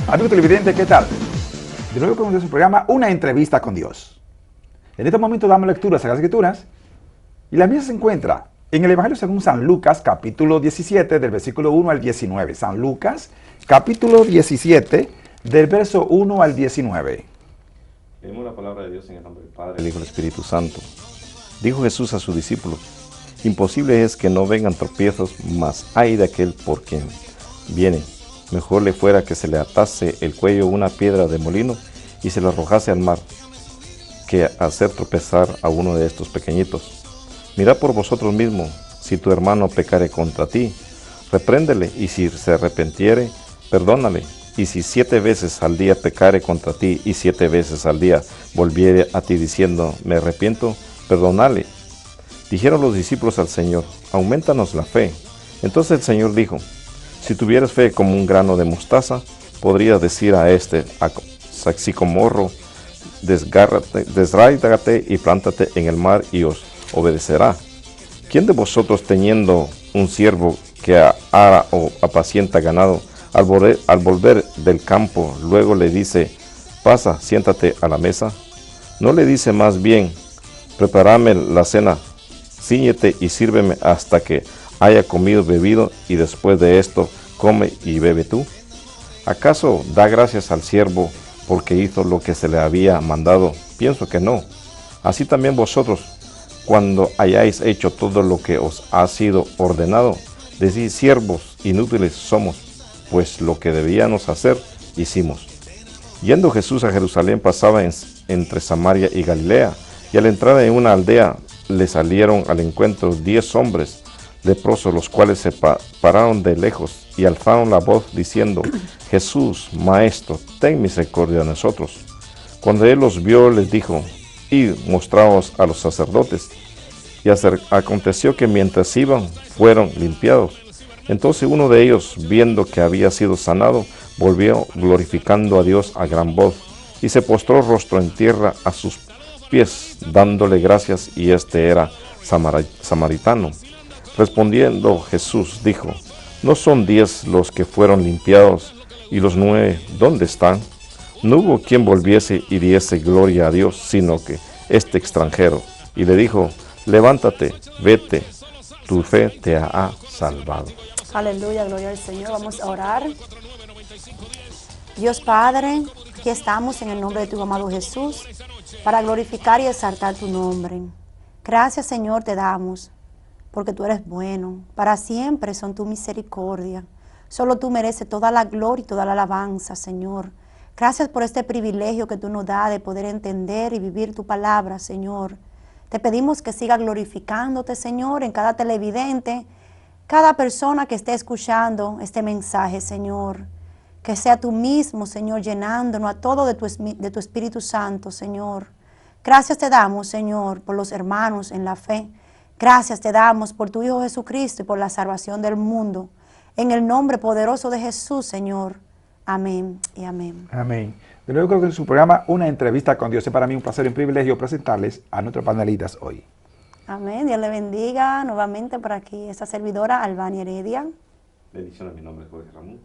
Amigo televidente, ¿qué tal? De nuevo con su programa Una entrevista con Dios. En este momento damos lecturas a las Escrituras y la mía se encuentra en el Evangelio según San Lucas, capítulo 17, del versículo 1 al 19. San Lucas, capítulo 17, del verso 1 al 19. Leemos la palabra de Dios en el nombre del Padre, el Hijo y el Espíritu Santo. Dijo Jesús a sus discípulos: imposible es que no vengan tropiezos, mas hay de aquel por quien vienen. Mejor le fuera que se le atase el cuello una piedra de molino y se la arrojase al mar, que hacer tropezar a uno de estos pequeñitos. Mirad por vosotros mismos, si tu hermano pecare contra ti, repréndele, y si se arrepintiere, perdónale. Y si 7 veces al día pecare contra ti, y 7 veces al día volviere a ti diciendo, me arrepiento, perdónale. Dijeron los discípulos al Señor: aumentanos la fe. Entonces el Señor dijo: si tuvieras fe como un grano de mostaza, podrías decir a este sicomorro, desráigate y plántate en el mar, y os obedecerá. ¿Quién de vosotros, teniendo un siervo que ara o apacienta ganado, al volver del campo, luego le dice, pasa, siéntate a la mesa? ¿No le dice más bien, prepárame la cena, cíñete y sírveme hasta que haya comido y bebido, y después de esto come y bebe tú? ¿Acaso da gracias al siervo porque hizo lo que se le había mandado? Pienso que no. Así también vosotros, cuando hayáis hecho todo lo que os ha sido ordenado, decid, siervos inútiles somos, pues lo que debíamos hacer, hicimos. Yendo Jesús a Jerusalén, pasaba entre Samaria y Galilea, y al entrar en una aldea, le salieron al encuentro 10 hombres leprosos, los cuales se pararon de lejos y alzaron la voz diciendo, Jesús, Maestro, ten misericordia de nosotros. Cuando él los vio, les dijo, id, mostraos a los sacerdotes. Y aconteció que mientras iban, fueron limpiados. Entonces uno de ellos, viendo que había sido sanado, volvió glorificando a Dios a gran voz, y se postró rostro en tierra a sus pies, dándole gracias, y este era samaritano. Respondiendo Jesús dijo, ¿no son 10 los que fueron limpiados, y los 9 dónde están? No hubo quien volviese y diese gloria a Dios, sino que este extranjero. Y le dijo, levántate, vete, tu fe te ha salvado. Aleluya, gloria al Señor. Vamos a orar. Dios Padre, aquí estamos en el nombre de tu amado Jesús, para glorificar y exaltar tu nombre. Gracias, Señor, te damos, porque tú eres bueno. Para siempre son tu misericordia. Solo tú mereces toda la gloria y toda la alabanza, Señor. Gracias por este privilegio que tú nos das de poder entender y vivir tu palabra, Señor. Te pedimos que siga glorificándote, Señor, en cada televidente, cada persona que esté escuchando este mensaje, Señor. Que sea tú mismo, Señor, llenándonos a todo de tu Espíritu Santo, Señor. Gracias te damos, Señor, por los hermanos en la fe. Gracias te damos por tu Hijo Jesucristo y por la salvación del mundo. En el nombre poderoso de Jesús, Señor. Amén y amén. Amén. De nuevo creo que en su programa Una entrevista con Dios. Es para mí un placer y un privilegio presentarles a nuestros panelistas hoy. Amén. Dios le bendiga nuevamente por aquí esta servidora Albania Heredia. Bendiciones, mi nombre es Jorge Ramón.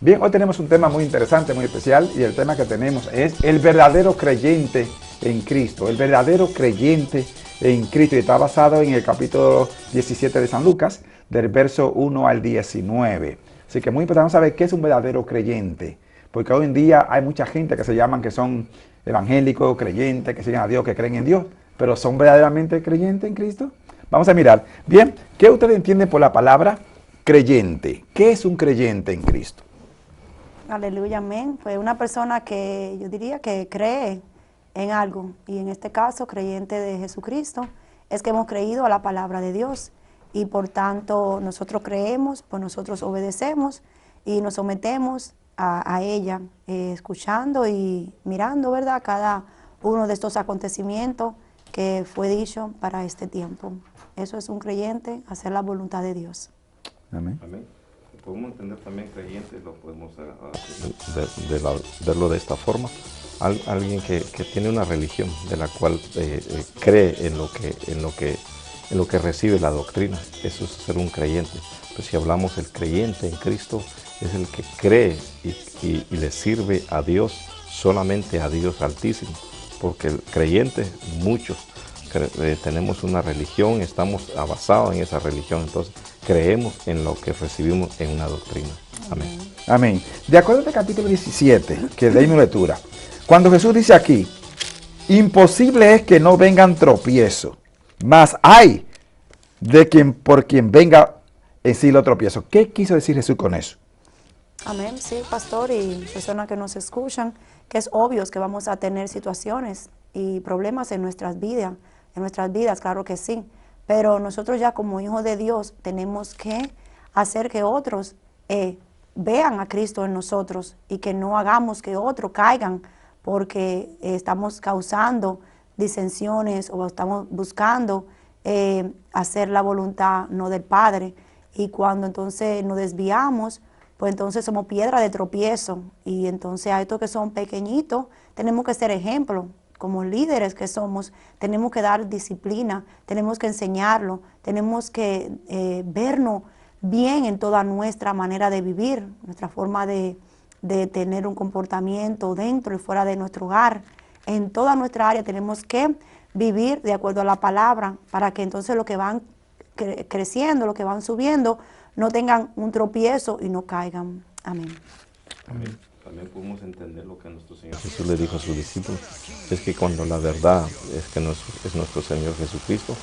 Bien, hoy tenemos un tema muy interesante, muy especial, y el tema que tenemos es el verdadero creyente en Cristo. El verdadero creyente en Cristo, y está basado en el capítulo 17 de San Lucas, del verso 1 al 19. Así que es muy importante saber qué es un verdadero creyente, porque hoy en día hay mucha gente que se llaman que son evangélicos, creyentes, que siguen a Dios, que creen en Dios, pero ¿son verdaderamente creyentes en Cristo? Vamos a mirar. Bien, ¿qué ustedes entienden por la palabra creyente? ¿Qué es un creyente en Cristo? Aleluya, amén. Pues una persona que yo diría que cree en algo, y en este caso creyente de Jesucristo, es que hemos creído a la palabra de Dios, y por tanto nosotros creemos, pues nosotros obedecemos y nos sometemos a ella, escuchando y mirando, ¿verdad?, cada uno de estos acontecimientos que fue dicho para este tiempo. Eso es un creyente, hacer la voluntad de Dios. Amén. Amén. Podemos entender también creyentes, lo podemos verlo de esta forma. Alguien que tiene una religión de la cual cree en lo que recibe la doctrina. Eso es ser un creyente. Pues si hablamos del creyente en Cristo, es el que cree y le sirve a Dios, solamente a Dios Altísimo. Porque el creyente, muchos, tenemos una religión, estamos basados en esa religión, entonces creemos en lo que recibimos en una doctrina. Amén. Amén. De acuerdo al capítulo 17, que de ahí mi lectura, cuando Jesús dice aquí, imposible es que no vengan tropiezos, mas hay de quien por quien venga en sí lo tropiezo. ¿Qué quiso decir Jesús con eso? Amén, sí, pastor y personas que nos escuchan, que es obvio que vamos a tener situaciones y problemas en nuestras vidas, claro que sí, pero nosotros ya como hijos de Dios tenemos que hacer que otros vean a Cristo en nosotros y que no hagamos que otros caigan porque estamos causando disensiones o estamos buscando hacer la voluntad no del Padre, y cuando entonces nos desviamos, pues entonces somos piedra de tropiezo, y entonces a estos que son pequeñitos tenemos que ser ejemplo. Como líderes que somos, tenemos que dar disciplina, tenemos que enseñarlo, tenemos que vernos bien en toda nuestra manera de vivir, nuestra forma de tener un comportamiento dentro y fuera de nuestro hogar. En toda nuestra área tenemos que vivir de acuerdo a la palabra, para que entonces los que van creciendo, los que van subiendo, no tengan un tropiezo y no caigan. Amén. Amén. También podemos entender lo que nuestro Señor Jesús le dijo a sus discípulos, es que cuando la verdad es que es nuestro Señor Jesucristo,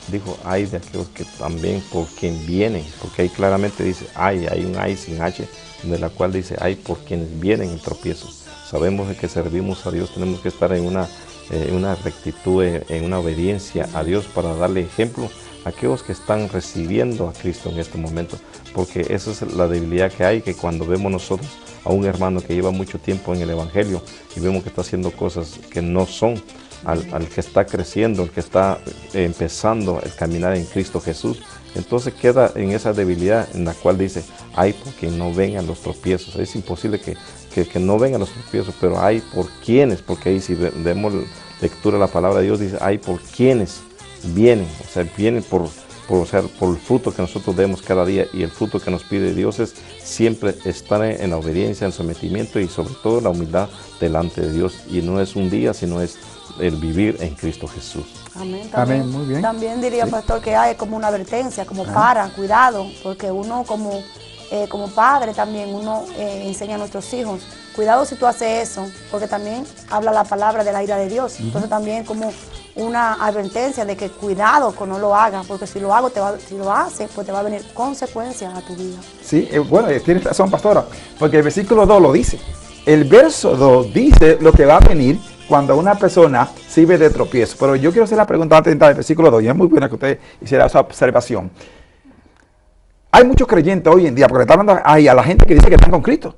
dijo, hay de aquellos que también por quien vienen, porque ahí claramente dice, hay un ay sin H, de la cual dice, hay por quienes vienen el tropiezo. Sabemos de que servimos a Dios, tenemos que estar en una rectitud, en una obediencia a Dios para darle ejemplo a aquellos que están recibiendo a Cristo en este momento, porque esa es la debilidad que hay, que cuando vemos nosotros a un hermano que lleva mucho tiempo en el Evangelio y vemos que está haciendo cosas que no son, al que está creciendo, el que está empezando el caminar en Cristo Jesús, entonces queda en esa debilidad en la cual dice, hay por quien no vengan los tropiezos. Es imposible que no vengan los tropiezos, pero hay por quienes, porque ahí si demos lectura a la palabra de Dios, dice, hay por quienes vienen, o sea, vienen por el fruto que nosotros demos cada día, y el fruto que nos pide Dios es siempre estar en la obediencia, en el sometimiento y sobre todo la humildad delante de Dios, y no es un día, sino es el vivir en Cristo Jesús. Amén. También, amén, muy bien. También diría, sí, pastor, que hay como una advertencia, como cuidado, porque uno como padre también, uno enseña a nuestros hijos, cuidado si tú haces eso, porque también habla la palabra de la ira de Dios. Entonces también como una advertencia de que cuidado que no lo hagas, porque si lo haces, pues te va a venir consecuencias a tu vida. Sí, bueno, tienes razón, pastora, porque el versículo 2 lo dice. El verso 2 dice lo que va a venir cuando una persona sirve de tropiezo. Pero yo quiero hacer la pregunta antes de entrar al versículo 2, y es muy buena que usted hiciera esa observación. Hay muchos creyentes hoy en día, porque le está hablando ahí a la gente que dice que están con Cristo.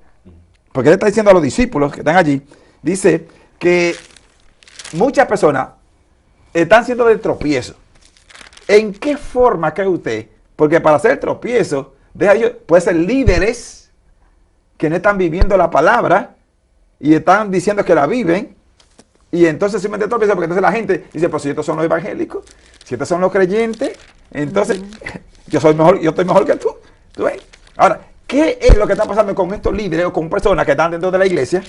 Porque él está diciendo a los discípulos que están allí, dice que muchas personas están siendo de tropiezo. ¿En qué forma cree usted? Porque para hacer tropiezo, puede ser líderes que no están viviendo la palabra y están diciendo que la viven, y entonces se mete tropiezo, porque entonces la gente dice, pues si estos son los evangélicos, si estos son los creyentes, entonces yo estoy mejor que tú. ¿Tú ves? Ahora, ¿qué es lo que está pasando con estos líderes o con personas que están dentro de la iglesia,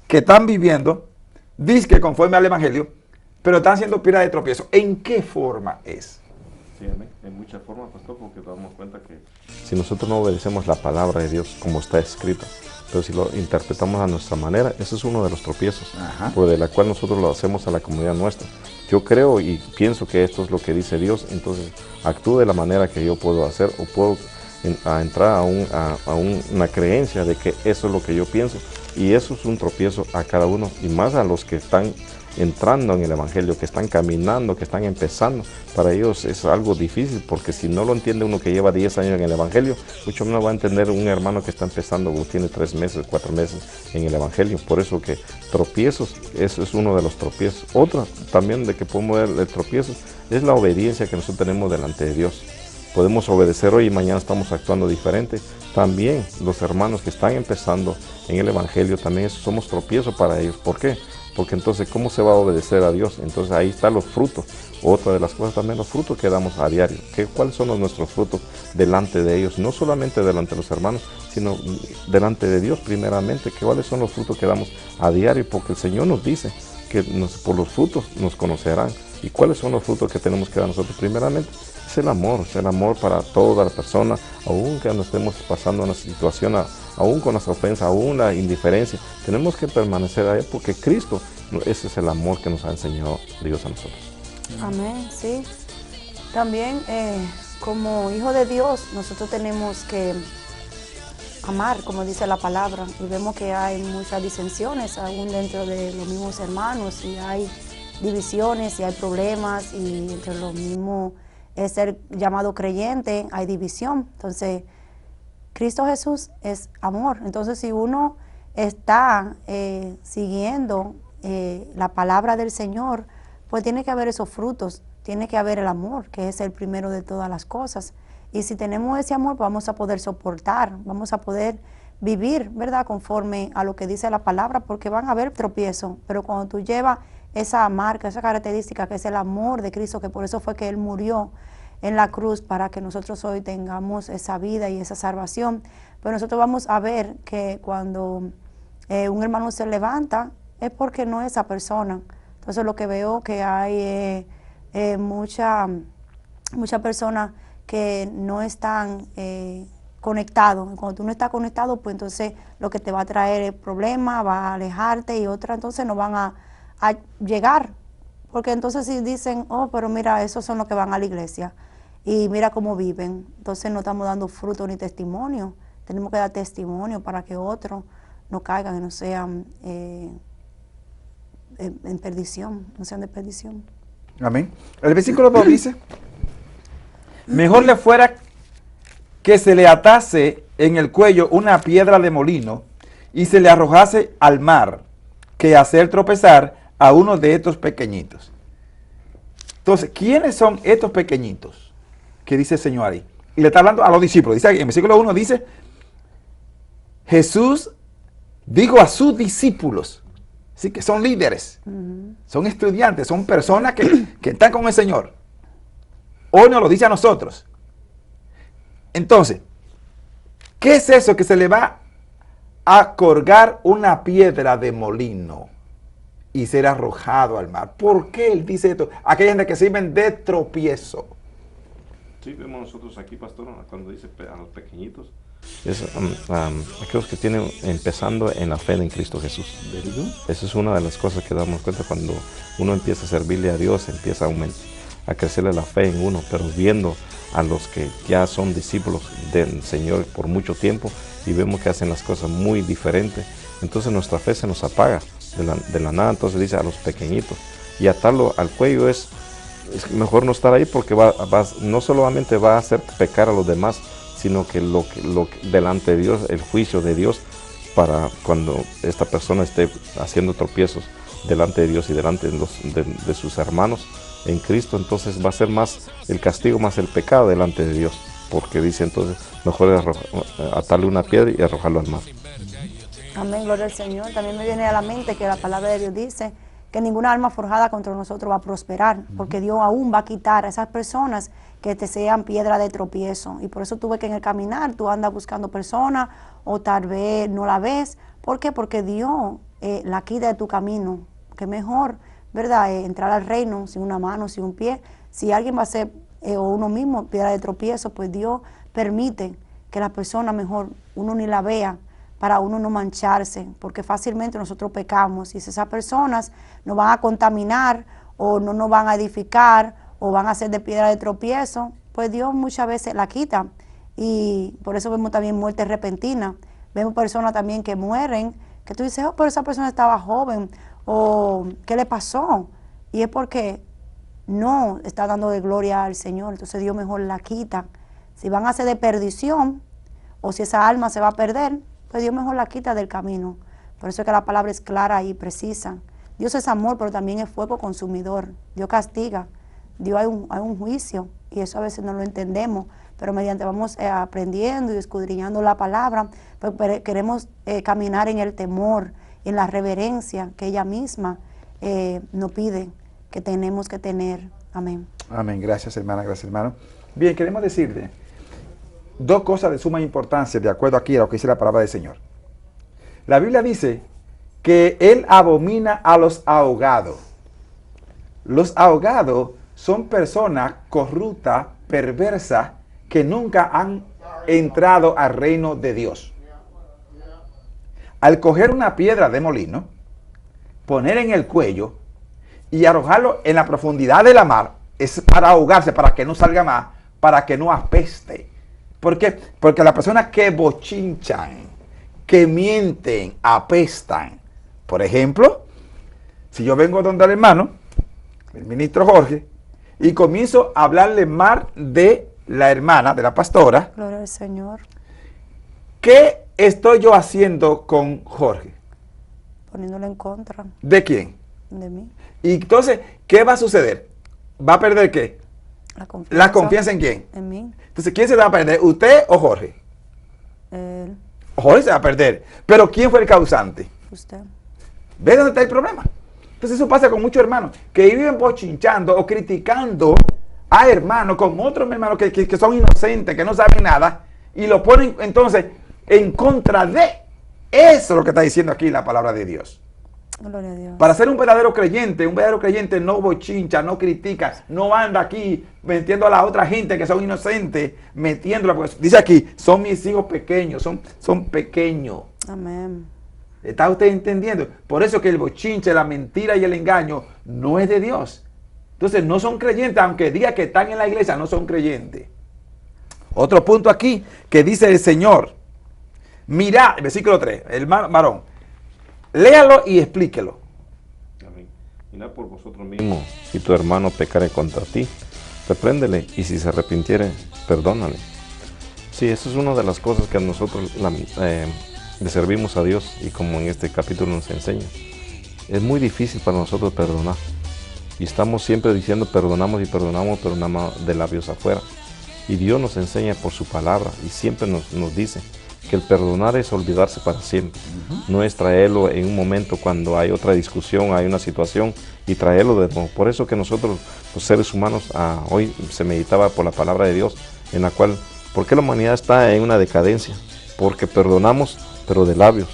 que están viviendo, dizque conforme al evangelio, pero están siendo piedra de tropiezo? ¿En qué forma es? Sí, en muchas formas, pastor, porque nos damos cuenta que si nosotros no obedecemos la palabra de Dios como está escrita, pero si lo interpretamos a nuestra manera, eso es uno de los tropiezos, por de la cual nosotros lo hacemos a la comunidad nuestra. Yo creo y pienso que esto es lo que dice Dios, entonces actúo de la manera que yo puedo hacer, o puedo entrar a una creencia de que eso es lo que yo pienso, y eso es un tropiezo a cada uno, y más a los que están entrando en el evangelio, que están caminando, que están empezando. Para ellos es algo difícil, porque si no lo entiende uno que lleva 10 años en el evangelio, mucho menos va a entender un hermano que está empezando o tiene 3 meses, 4 meses en el evangelio. Por eso que tropiezos, eso es uno de los tropiezos. Otra también de que podemos ver el tropiezo es la obediencia que nosotros tenemos delante de Dios. Podemos obedecer hoy y mañana estamos actuando diferente. También los hermanos que están empezando en el evangelio, también somos tropiezos para ellos. ¿Por qué? porque entonces ¿cómo se va a obedecer a Dios? Entonces ahí están los frutos. Otra de las cosas también, los frutos que damos a diario. ¿Cuáles son nuestros frutos delante de ellos? No solamente delante de los hermanos, sino delante de Dios primeramente. ¿Cuáles son los frutos que damos a diario? Porque el Señor nos dice que por los frutos nos conocerán. ¿Y cuáles son los frutos que tenemos que dar nosotros primeramente? Es el amor para toda la persona, aun que nos estemos pasando una situación, aún con las ofensas, aún la indiferencia. Tenemos que permanecer ahí porque Cristo, ese es el amor que nos ha enseñado Dios a nosotros. Amén, sí. También como hijo de Dios, nosotros tenemos que amar, como dice la palabra, y vemos que hay muchas disensiones aún dentro de los mismos hermanos, y hay divisiones, y hay problemas, y entre los mismos ser llamado creyente hay división. Entonces, Cristo Jesús es amor. Entonces, si uno está siguiendo la palabra del Señor, pues tiene que haber esos frutos, tiene que haber el amor, que es el primero de todas las cosas. Y si tenemos ese amor, pues vamos a poder soportar, vamos a poder vivir, ¿verdad?, conforme a lo que dice la palabra, porque van a haber tropiezos, pero cuando tú llevas esa marca, esa característica que es el amor de Cristo, que por eso fue que Él murió en la cruz, para que nosotros hoy tengamos esa vida y esa salvación, pues nosotros vamos a ver que cuando un hermano se levanta, es porque no es esa persona. Entonces lo que veo que hay muchas personas que no están conectados. Cuando tú no estás conectado, pues entonces lo que te va a traer es problemas, va a alejarte, y otras entonces no van a llegar. Porque entonces si dicen, oh, pero mira, esos son los que van a la iglesia y mira cómo viven, entonces no estamos dando fruto ni testimonio. Tenemos que dar testimonio para que otros no caigan y no sean en perdición, no sean de perdición. Amén. El versículo 2 dice, mejor le fuera que se le atase en el cuello una piedra de molino y se le arrojase al mar, que hacer tropezar a uno de estos pequeñitos. Entonces, ¿quiénes son estos pequeñitos que dice el Señor ahí? Y le está hablando a los discípulos. Dice, en el versículo 1 dice, Jesús dijo a sus discípulos, así que son líderes, son estudiantes, son personas que están con el Señor. Hoy nos lo dice a nosotros. Entonces, ¿qué es eso que se le va a colgar una piedra de molino y ser arrojado al mar? ¿Por qué él dice esto? Aquella gente que sirven de tropiezo. Sí, vemos nosotros aquí, pastor, cuando dice a los pequeñitos, es aquellos que tienen empezando en la fe en Cristo Jesús. Esa es una de las cosas que damos cuenta cuando uno empieza a servirle a Dios, empieza a crecerle la fe en uno, pero viendo a los que ya son discípulos del Señor por mucho tiempo y vemos que hacen las cosas muy diferentes, entonces nuestra fe se nos apaga de la nada. Entonces dice a los pequeñitos, y atarlo al cuello es mejor no estar ahí, porque no solamente va a hacer pecar a los demás, sino que lo delante de Dios, el juicio de Dios, para cuando esta persona esté haciendo tropiezos delante de Dios y delante de sus hermanos en Cristo, entonces va a ser más el castigo, más el pecado delante de Dios, porque dice entonces mejor atarle una piedra y arrojarlo al mar. Amén, gloria al Señor. También me viene a la mente que la palabra de Dios dice que ninguna arma forjada contra nosotros va a prosperar, porque Dios aún va a quitar a esas personas que te sean piedra de tropiezo. Y por eso tú ves que en el caminar tú andas buscando personas o tal vez no la ves. ¿Por qué? Porque Dios la quita de tu camino. Que mejor, ¿verdad?, entrar al reino sin una mano, sin un pie. Si alguien va a ser, o uno mismo, piedra de tropiezo, pues Dios permite que la persona mejor uno ni la vea, para uno no mancharse, porque fácilmente nosotros pecamos, y si esas personas nos van a contaminar o no nos van a edificar o van a ser de piedra de tropiezo, pues Dios muchas veces la quita. Y por eso vemos también muerte repentina. Vemos personas también que mueren, que tú dices, oh, pero esa persona estaba joven, o ¿qué le pasó? Y es porque no está dando de gloria al Señor, entonces Dios mejor la quita. Si van a ser de perdición, o si esa alma se va a perder, pues Dios mejor la quita del camino. Por eso es que la palabra es clara y precisa. Dios es amor, pero también es fuego consumidor. Dios castiga. Dios hay un juicio, y eso a veces no lo entendemos, pero mediante vamos aprendiendo y escudriñando la palabra, pues queremos caminar en el temor en la reverencia que ella misma nos pide que tenemos que tener. Amén. Amén. Gracias, hermana. Gracias, hermano. Bien, queremos decirle dos cosas de suma importancia, de acuerdo aquí a lo que dice la palabra del Señor. La Biblia dice que Él abomina a los ahogados. Los ahogados son personas corruptas, perversas, que nunca han entrado al reino de Dios. Al coger una piedra de molino, poner en el cuello y arrojarlo en la profundidad de la mar, es para ahogarse, para que no salga más, para que no apeste. ¿Por qué? Porque las personas que bochinchan, que mienten, apestan. Por ejemplo, si yo vengo donde el hermano, el ministro Jorge, y comienzo a hablarle mal de la hermana, de la pastora, Gloria al Señor. ¿qué estoy yo haciendo con Jorge? Poniéndolo en contra ¿De quién? de mí. Y entonces, ¿qué va a suceder? ¿Va a perder qué? ¿La confianza en quién? En mí. Entonces, ¿quién se va a perder? ¿Usted o Jorge? Él. Jorge se va a perder. Pero ¿quién fue el causante? Usted. ¿Ve dónde está el problema? Entonces eso pasa con muchos hermanos que viven bochinchando o criticando a hermanos con otros hermanos que son inocentes, que no saben nada, y lo ponen entonces en contra de. Eso es lo que está diciendo aquí la palabra de Dios. Gloria a Dios. Para ser un verdadero creyente no bochincha, no critica, no anda aquí metiendo a la otra gente que son inocentes, metiéndola, porque dice aquí, son mis hijos pequeños, son pequeños. Amén. ¿Está usted entendiendo? Por eso que el bochinche, la mentira y el engaño no es de Dios. Entonces no son creyentes, aunque diga que están en la iglesia, no son creyentes. Otro punto aquí que dice el Señor. Mirad, versículo 3, el varón. Léalo y explíquelo. Amén. Mirad por vosotros mismos. Si tu hermano pecare contra ti, repréndele, y si se arrepintiere, perdónale. Sí, eso es una de las cosas que a nosotros le servimos a Dios, y como en este capítulo nos enseña. Es muy difícil para nosotros perdonar. Y estamos siempre diciendo perdonamos y perdonamos, pero nada más de labios afuera. Y Dios nos enseña por su palabra, y siempre nos dice que el perdonar es olvidarse para siempre. No es traerlo en un momento cuando hay otra discusión, hay una situación, y traerlo de nuevo. Por eso que nosotros, los seres humanos, hoy se meditaba por la palabra de Dios, en la cual, ¿por qué la humanidad está en una decadencia? Porque perdonamos, pero de labios.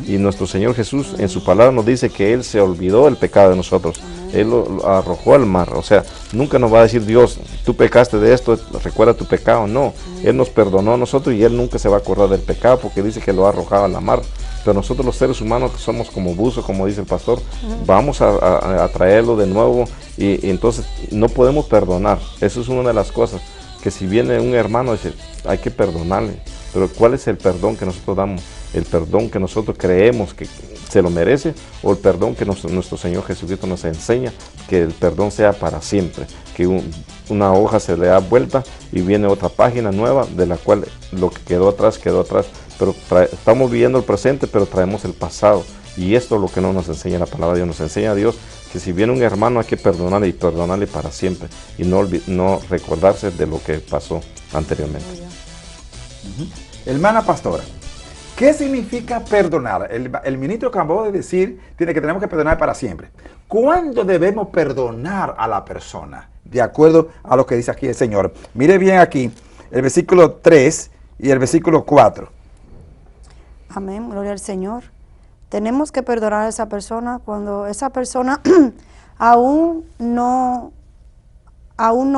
Y nuestro Señor Jesús en su palabra nos dice que Él se olvidó del pecado de nosotros. Él lo arrojó al mar. O sea, nunca nos va a decir Dios, tú pecaste de esto, recuerda tu pecado. No, Él nos perdonó a nosotros, y Él nunca se va a acordar del pecado, porque dice que lo ha arrojado a la mar. Pero nosotros los seres humanos, que somos como buzos, como dice el pastor, vamos a traerlo de nuevo, y entonces no podemos perdonar. Eso es una de las cosas, que si viene un hermano, dice, hay que perdonarle. Pero ¿cuál es el perdón que nosotros damos? ¿El perdón que nosotros creemos que se lo merece, o el perdón que nuestro Señor Jesucristo nos enseña, que el perdón sea para siempre? Que una hoja se le da vuelta y viene otra página nueva, de la cual lo que quedó atrás, pero estamos viviendo el presente, pero traemos el pasado, y esto es lo que no nos enseña la palabra de Dios. Nos enseña a Dios que si viene un hermano hay que perdonarle, y perdonarle para siempre, y no recordarse de lo que pasó anteriormente. Hermana pastora, ¿qué significa perdonar? El ministro acabó de decir que tenemos que perdonar para siempre. ¿Cuándo debemos perdonar a la persona? De acuerdo a lo que dice aquí el Señor. Mire bien aquí el versículo 3 y el versículo 4. Amén, gloria al Señor. Tenemos que perdonar a esa persona cuando esa persona aún no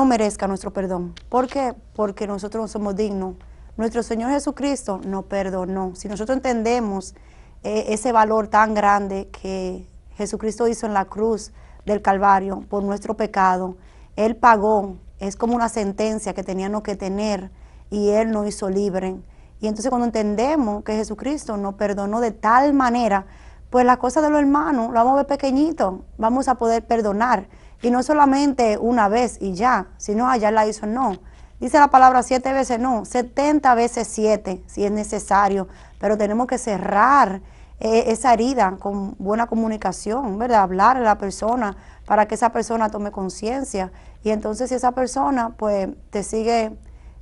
merezca nuestro perdón. ¿Por qué? Porque nosotros no somos dignos. Nuestro Señor Jesucristo nos perdonó. Si nosotros entendemos ese valor tan grande que Jesucristo hizo en la cruz del Calvario por nuestro pecado, Él pagó, es como una sentencia que teníamos que tener, y Él nos hizo libre. Y entonces cuando entendemos que Jesucristo nos perdonó de tal manera, pues las cosas de los hermanos lo vamos a ver pequeñito, vamos a poder perdonar. Y no solamente una vez y ya, sino allá la hizo, no. Dice la palabra 7 veces no, 70 veces 7 si es necesario, pero tenemos que cerrar esa herida con buena comunicación, ¿verdad? Hablar a la persona para que esa persona tome conciencia, y entonces si esa persona pues te sigue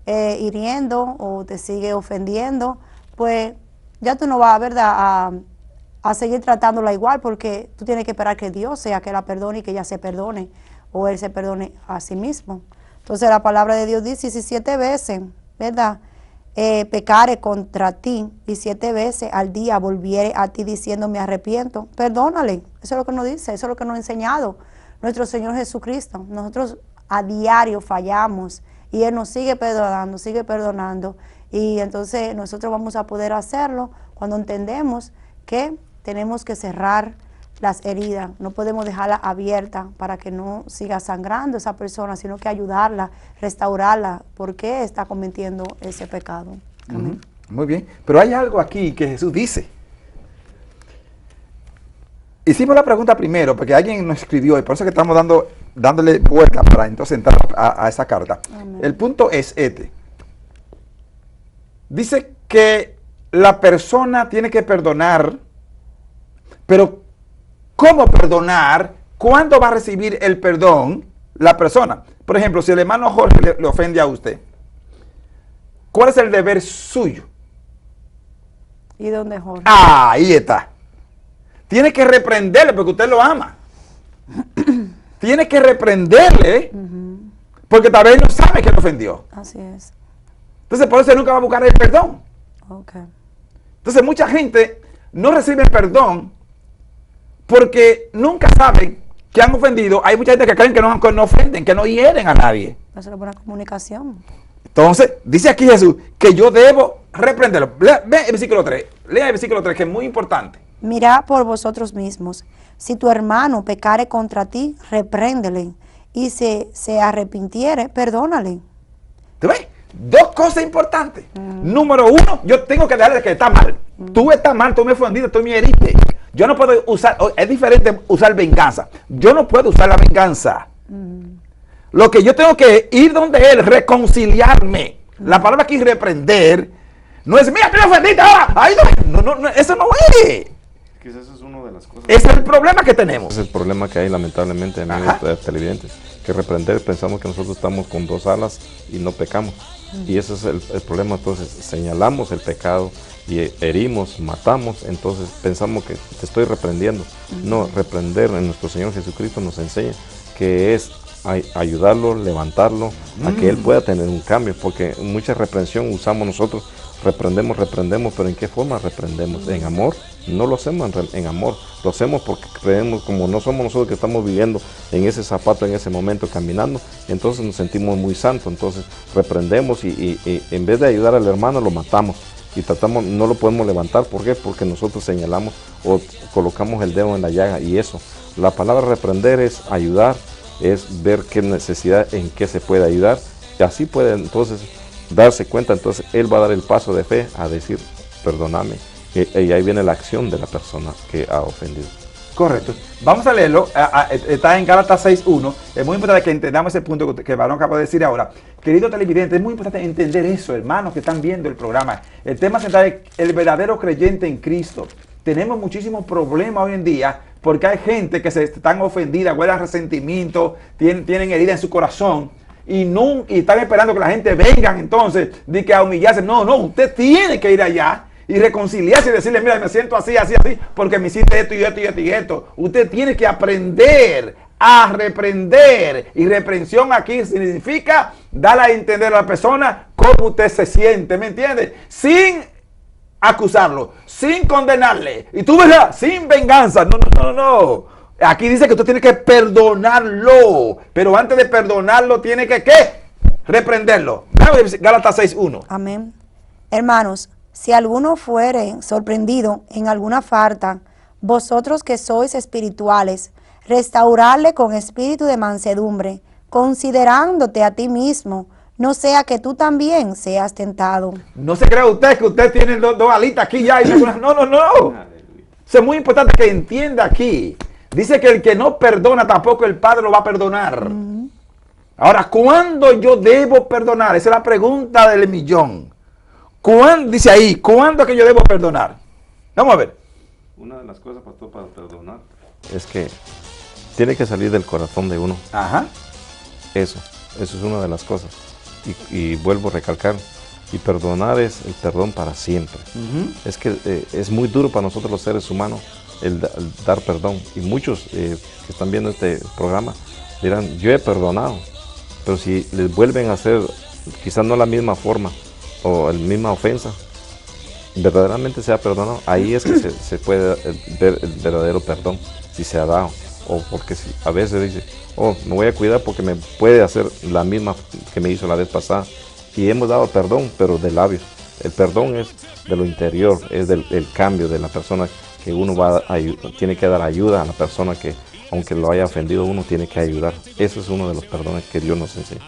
hiriendo o te sigue ofendiendo, pues ya tú no vas, ¿verdad?, a seguir tratándola igual, porque tú tienes que esperar que Dios sea que la perdone y que ella se perdone, o él se perdone a sí mismo. Entonces la palabra de Dios dice, si 7 veces, ¿verdad?, pecare contra ti y 7 veces al día volviere a ti diciendo me arrepiento, perdónale. Eso es lo que nos dice, eso es lo que nos ha enseñado nuestro Señor Jesucristo. Nosotros a diario fallamos y Él nos sigue perdonando, y entonces nosotros vamos a poder hacerlo cuando entendemos que tenemos que cerrar las heridas, no podemos dejarla abierta para que no siga sangrando esa persona, sino que ayudarla, restaurarla, porque está cometiendo ese pecado. Amén. Muy bien, pero hay algo aquí que Jesús dice. Hicimos la pregunta primero, porque alguien nos escribió, y por eso que estamos dándole vuelta para entonces entrar a esa carta. Amén. El punto es este. Dice que la persona tiene que perdonar, pero ¿cómo perdonar? ¿Cuándo va a recibir el perdón la persona? Por ejemplo, si el hermano Jorge le ofende a usted, ¿cuál es el deber suyo? ¿Y dónde, Jorge? Ah, ahí está. Tiene que reprenderle porque usted lo ama. Tiene que reprenderle porque tal vez no sabe que lo ofendió. Así es. Entonces por eso nunca va a buscar el perdón. Okay. Entonces mucha gente no recibe el perdón porque nunca saben que han ofendido. Hay mucha gente que creen que no ofenden, que no hieren a nadie. Eso es una buena comunicación. Entonces, dice aquí Jesús que yo debo reprenderlo. Ve el versículo 3. Lea el versículo 3, que es muy importante. Mirad por vosotros mismos. Si tu hermano pecare contra ti, repréndele. Y si se arrepintiere, perdónale. ¿Tú ves? 2 cosas importantes. Número 1, yo tengo que darle que está mal. Tú estás mal, tú me ofendiste, tú me heriste. Yo no puedo usar, es diferente usar venganza. Yo no puedo usar la venganza. Lo que yo tengo que ir donde él, reconciliarme. La palabra aquí, reprender, no es, mira, tú me ofendiste ahora. Ay, no, eso no es. Quizás eso es una de las cosas. Ese es el problema que tenemos. Ese es el problema que hay, lamentablemente, amigos televidentes. Que reprender, pensamos que nosotros estamos con 2 alas y no pecamos. Y ese es el problema. Entonces, señalamos el pecado y herimos, matamos. Entonces, pensamos que te estoy reprendiendo. No, reprender en nuestro Señor Jesucristo nos enseña que es ayudarlo, levantarlo, a que él pueda tener un cambio. Porque mucha reprensión usamos nosotros. Reprendemos, pero ¿en qué forma reprendemos? ¿En amor? No lo hacemos en amor, lo hacemos porque creemos, como no somos nosotros que estamos viviendo en ese zapato, en ese momento, caminando, entonces nos sentimos muy santos, entonces reprendemos y en vez de ayudar al hermano lo matamos y tratamos, no lo podemos levantar. ¿Por qué? Porque nosotros señalamos o colocamos el dedo en la llaga, y eso, la palabra reprender es ayudar, es ver qué necesidad, en qué se puede ayudar, y así puede entonces darse cuenta. Entonces él va a dar el paso de fe a decir, perdóname, y ahí viene la acción de la persona que ha ofendido. Correcto. Vamos a leerlo. Está en Gálatas 6.1. Es muy importante que entendamos ese punto que el varón acaba de decir ahora. Querido televidente, es muy importante entender eso, hermanos que están viendo el programa. El tema central es el verdadero creyente en Cristo. Tenemos muchísimos problemas hoy en día porque hay gente que se están ofendidas, guardan resentimiento, tienen heridas en su corazón. Y están esperando que la gente venga entonces a humillarse. No, usted tiene que ir allá y reconciliarse y decirle, mira, me siento así, porque me hiciste esto y esto y esto y esto. Usted tiene que aprender a reprender. Y reprensión aquí significa darle a entender a la persona cómo usted se siente, ¿me entiende? Sin acusarlo, sin condenarle. Y tú verás, sin venganza. No. Aquí dice que usted tiene que perdonarlo, pero antes de perdonarlo tiene que ¿qué? Reprenderlo. Gálatas 6.1. Amén. Hermanos, si alguno fuere sorprendido en alguna falta, vosotros que sois espirituales, restaurarle con espíritu de mansedumbre, considerándote a ti mismo, no sea que tú también seas tentado. No se crea usted que usted tiene dos alitas aquí ya. No. Es muy importante que entienda aquí. Dice que el que no perdona tampoco el Padre lo va a perdonar. Ahora, ¿cuándo yo debo perdonar? Esa es la pregunta del millón. Dice ahí, ¿cuándo es que yo debo perdonar? Vamos a ver. Una de las cosas, pastor, para perdonar es que tiene que salir del corazón de uno. Ajá. Eso es una de las cosas. Y vuelvo a recalcar, Y perdonar es el perdón para siempre. Es que es muy duro para nosotros los seres humanos el dar perdón. Y muchos que están viendo este programa dirán, yo he perdonado. Pero si les vuelven a hacer quizás no la misma forma o la misma ofensa, verdaderamente se ha perdonado, ahí es que se puede ver el verdadero perdón, si se ha dado. O porque a veces dice, oh, me voy a cuidar porque me puede hacer la misma que me hizo la vez pasada. Y hemos dado perdón, pero de labios. El perdón es de lo interior, es del cambio de la persona que uno tiene que dar ayuda a la persona que, aunque lo haya ofendido, uno tiene que ayudar. Eso es uno de los perdones que Dios nos enseña.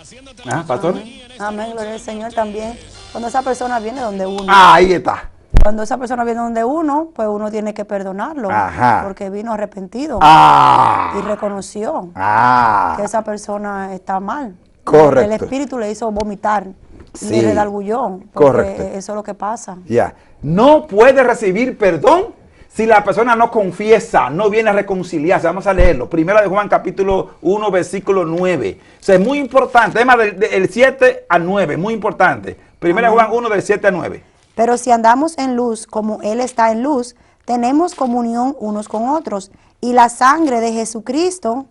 Pastor. Amén, gloria al Señor también. Cuando esa persona viene donde uno. Ahí está. Cuando esa persona viene donde uno, pues uno tiene que perdonarlo. Ajá. Porque vino arrepentido. Y reconoció que esa persona está mal. Correcto. El espíritu le hizo vomitar. Sí. Le redargulló. Correcto. Eso es lo que pasa. Ya. No puede recibir perdón si la persona no confiesa, no viene a reconciliarse. Vamos a leerlo. Primera de Juan, capítulo 1, versículo 9. O sea, es muy importante. Además, del 7 al 9, muy importante. Primera de Juan 1, del 7 al 9. Pero si andamos en luz, como Él está en luz, tenemos comunión unos con otros. Y la sangre de Jesucristo,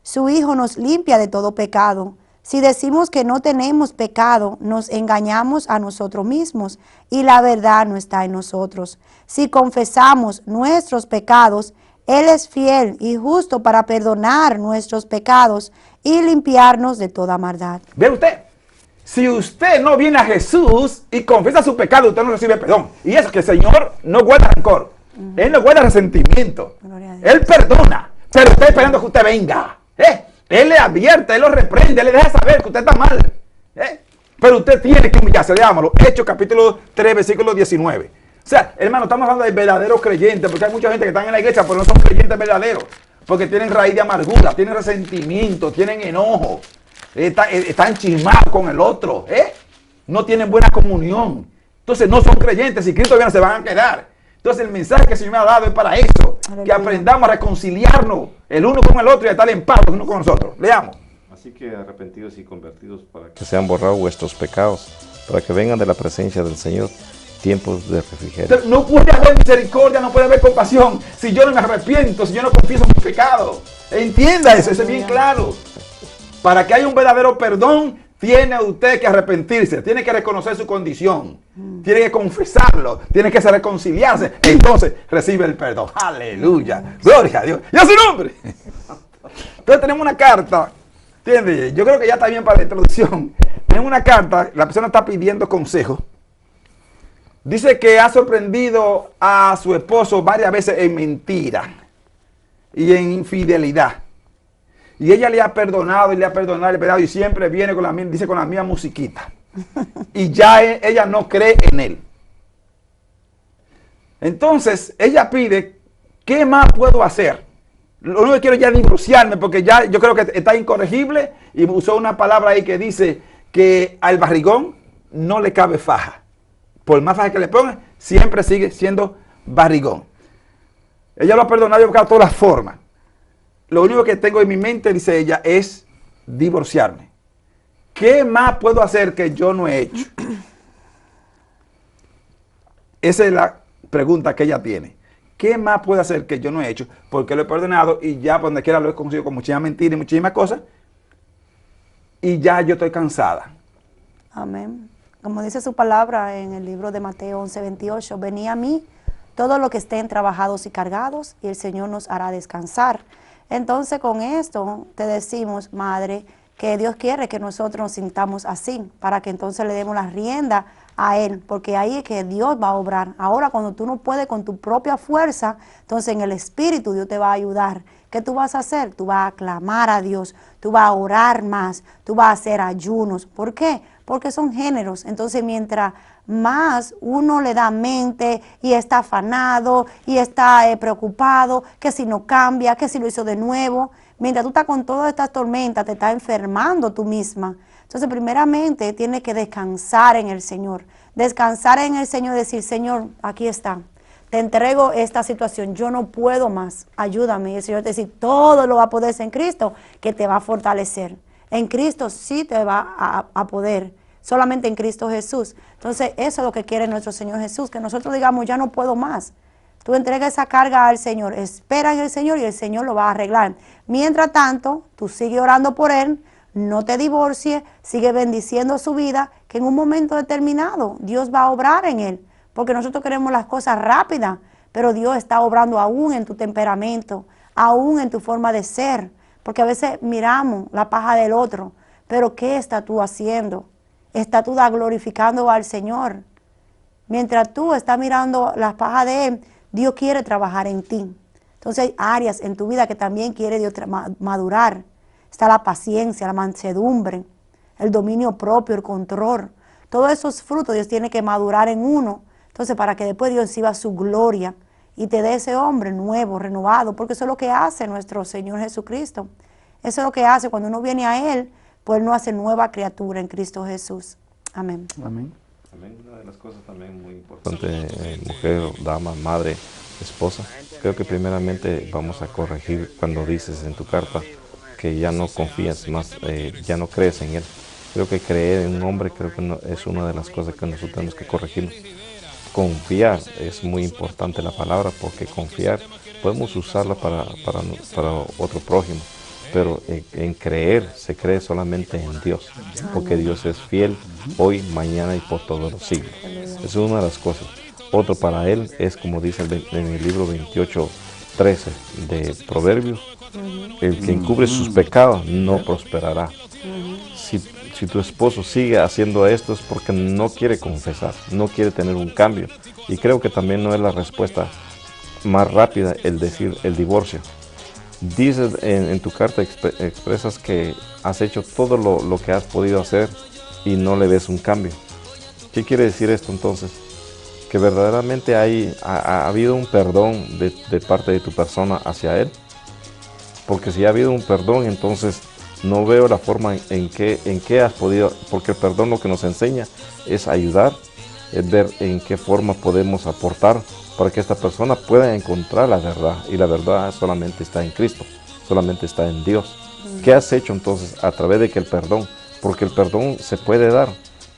su Hijo, nos limpia de todo pecado. Si decimos que no tenemos pecado, nos engañamos a nosotros mismos y la verdad no está en nosotros. Si confesamos nuestros pecados, Él es fiel y justo para perdonar nuestros pecados y limpiarnos de toda maldad. ¿Ve usted? Si usted no viene a Jesús y confiesa su pecado, usted no recibe perdón. Y eso que el Señor no guarda rencor. Él no guarda resentimiento. Él perdona, pero está esperando que usted venga. Él le advierte, Él lo reprende, Él le deja saber que usted está mal. Pero usted tiene que humillarse. Leámoslo. Hechos capítulo 3, versículo 19. O sea, hermano, estamos hablando de verdaderos creyentes, porque hay mucha gente que está en la iglesia, pero no son creyentes verdaderos. Porque tienen raíz de amargura, tienen resentimiento, tienen enojo. Están chismados con el otro. No tienen buena comunión. Entonces no son creyentes. Si Cristo viene, se van a quedar. Entonces el mensaje que el Señor me ha dado es para eso. Que aprendamos a reconciliarnos el uno con el otro y a estar en paz uno con nosotros. Leamos. Así que arrepentidos y convertidos para que sean borrados vuestros pecados, para que vengan de la presencia del Señor tiempos de refrigerio. No puede haber misericordia, no puede haber compasión si yo no me arrepiento, si yo no confieso mis pecados. Entienda eso es bien claro. Para que haya un verdadero perdón, tiene usted que arrepentirse, tiene que reconocer su condición, tiene que confesarlo, tiene que reconciliarse. Entonces recibe el perdón. Aleluya. Gloria a Dios. ¡Y a su nombre! Entonces tenemos una carta. ¿Entiendes? Yo creo que ya está bien para la introducción. Tenemos una carta, la persona está pidiendo consejo. Dice que ha sorprendido a su esposo varias veces en mentira y en infidelidad. Y ella le ha perdonado y le ha perdonado, y siempre viene con la misma musiquita. Y ya ella no cree en él. Entonces, ella pide, ¿qué más puedo hacer? Lo único que quiero ya es divorciarme, porque ya yo creo que está incorregible. Y usó una palabra ahí que dice que al barrigón no le cabe faja. Por más faja que le ponga, siempre sigue siendo barrigón. Ella lo ha perdonado y ha buscado todas las formas. Lo único que tengo en mi mente, dice ella, es divorciarme. ¿Qué más puedo hacer que yo no he hecho? Esa es la pregunta que ella tiene. ¿Qué más puedo hacer que yo no he hecho? Porque lo he perdonado y ya por donde quiera lo he conocido con muchísimas mentiras y muchísimas cosas. Y ya yo estoy cansada. Amén. Como dice su palabra en el libro de Mateo 11:28, venid a mí todos los que estén trabajados y cargados, y el Señor nos hará descansar. Entonces con esto te decimos, Madre, que Dios quiere que nosotros nos sintamos así, para que entonces le demos la rienda a Él, porque ahí es que Dios va a obrar. Ahora cuando tú no puedes con tu propia fuerza, entonces en el Espíritu Dios te va a ayudar. ¿Qué tú vas a hacer? Tú vas a clamar a Dios, tú vas a orar más, tú vas a hacer ayunos. ¿Por qué? Porque son géneros. Entonces mientras más uno le da mente y está afanado y está preocupado, que si no cambia, que si lo hizo de nuevo, mientras tú estás con todas estas tormentas, te estás enfermando tú misma. Entonces primeramente tienes que descansar en el Señor. Descansar en el Señor y decir, Señor, aquí está. Te entrego esta situación, yo no puedo más, ayúdame. Y el Señor te dice, todo lo va a poder en Cristo, que te va a fortalecer. En Cristo sí te va a poder solamente en Cristo Jesús. Entonces, eso es lo que quiere nuestro Señor Jesús, que nosotros digamos, ya no puedo más. Tú entregas esa carga al Señor, espera en el Señor y el Señor lo va a arreglar. Mientras tanto, tú sigue orando por Él, no te divorcies, sigue bendiciendo su vida, que en un momento determinado Dios va a obrar en Él. Porque nosotros queremos las cosas rápidas, pero Dios está obrando aún en tu temperamento, aún en tu forma de ser. Porque a veces miramos la paja del otro, pero ¿qué estás tú haciendo? ¿Estás tú glorificando al Señor? Mientras tú estás mirando las pajas de Él, Dios quiere trabajar en ti. Entonces hay áreas en tu vida que también quiere Dios madurar. Está la paciencia, la mansedumbre, el dominio propio, el control. Todos esos frutos Dios tiene que madurar en uno. Entonces para que después Dios exhiba su gloria y te dé ese hombre nuevo, renovado. Porque eso es lo que hace nuestro Señor Jesucristo. Eso es lo que hace cuando uno viene a Él, pues Él nos hace nueva criatura en Cristo Jesús. Amén. Amén. También una de las cosas también muy importantes, mujer, dama, madre, esposa, creo que primeramente vamos a corregir cuando dices en tu carta que ya no confías más, ya no crees en él. Creo que creer en un hombre creo que no, es una de las cosas que nosotros tenemos que corregir. Confiar es muy importante la palabra, porque confiar podemos usarla para otro prójimo. Pero en creer se cree solamente en Dios, porque Dios es fiel hoy, mañana y por todos los siglos. Esa es una de las cosas. Otro para él es, como dice en el libro 28:13 de Proverbios, el que encubre sus pecados no prosperará. Si tu esposo sigue haciendo esto es porque no quiere confesar, no quiere tener un cambio. Y creo que también no es la respuesta más rápida el decir el divorcio. Dices en tu carta, expresas que has hecho todo lo que has podido hacer y no le ves un cambio. ¿Qué quiere decir esto entonces? Que verdaderamente ha habido un perdón de parte de tu persona hacia él. Porque si ha habido un perdón, entonces no veo la forma en que has podido, porque el perdón lo que nos enseña es ayudar, es ver en qué forma podemos aportar para que esta persona pueda encontrar la verdad, y la verdad solamente está en Cristo, solamente está en Dios. ¿Qué has hecho entonces a través de que el perdón? Porque el perdón se puede dar,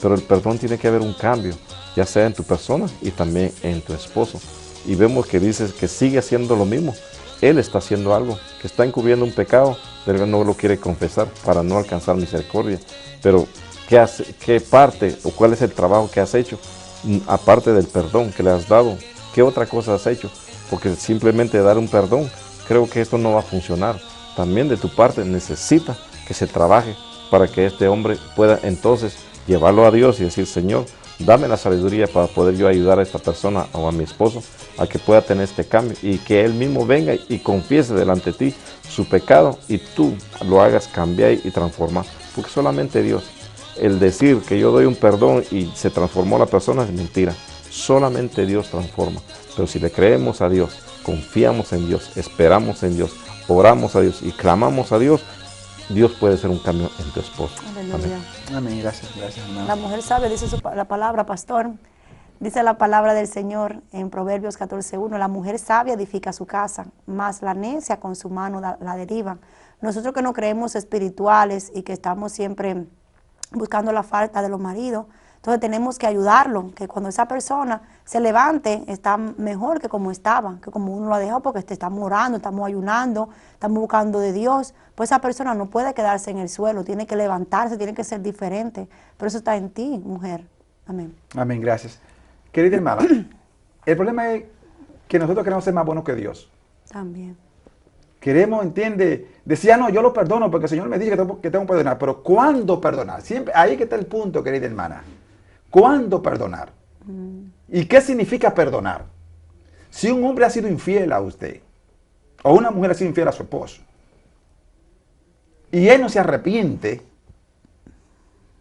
pero el perdón tiene que haber un cambio, ya sea en tu persona y también en tu esposo. Y vemos que dices que sigue haciendo lo mismo. Él está haciendo algo, que está encubriendo un pecado, pero él no lo quiere confesar para no alcanzar misericordia. Pero ¿qué parte o cuál es el trabajo que has hecho? Aparte del perdón que le has dado, ¿qué otra cosa has hecho? Porque simplemente dar un perdón, creo que esto no va a funcionar. También de tu parte necesita que se trabaje para que este hombre pueda entonces llevarlo a Dios y decir: Señor, dame la sabiduría para poder yo ayudar a esta persona o a mi esposo a que pueda tener este cambio, y que él mismo venga y confiese delante de ti su pecado y tú lo hagas cambiar y transformar. Porque solamente Dios, el decir que yo doy un perdón y se transformó la persona, es mentira. Solamente Dios transforma. Pero si le creemos a Dios, confiamos en Dios, esperamos en Dios, oramos a Dios y clamamos a Dios, Dios puede hacer un cambio en tu esposo. Aleluya. Amén. Gracias, hermano. La mujer sabia, dice la palabra, pastor. Dice la palabra del Señor en Proverbios 14:1, la mujer sabia edifica su casa, mas la necia con su mano la deriva. Nosotros que no creemos espirituales y que estamos siempre buscando la falta de los maridos, entonces tenemos que ayudarlo, que cuando esa persona se levante, está mejor que como estaba, que como uno lo ha dejado, porque estamos orando, estamos ayunando, estamos buscando de Dios. Pues esa persona no puede quedarse en el suelo, tiene que levantarse, tiene que ser diferente. Pero eso está en ti, mujer. Amén. Amén, gracias. Querida hermana, el problema es que nosotros queremos ser más buenos que Dios. También. Queremos, entiende, decía: no, yo lo perdono porque el Señor me dice que tengo que perdonar. Pero ¿cuándo perdonar? Siempre, ahí que está el punto, querida hermana. ¿Cuándo perdonar? ¿Y qué significa perdonar? Si un hombre ha sido infiel a usted, o una mujer ha sido infiel a su esposo, y él no se arrepiente,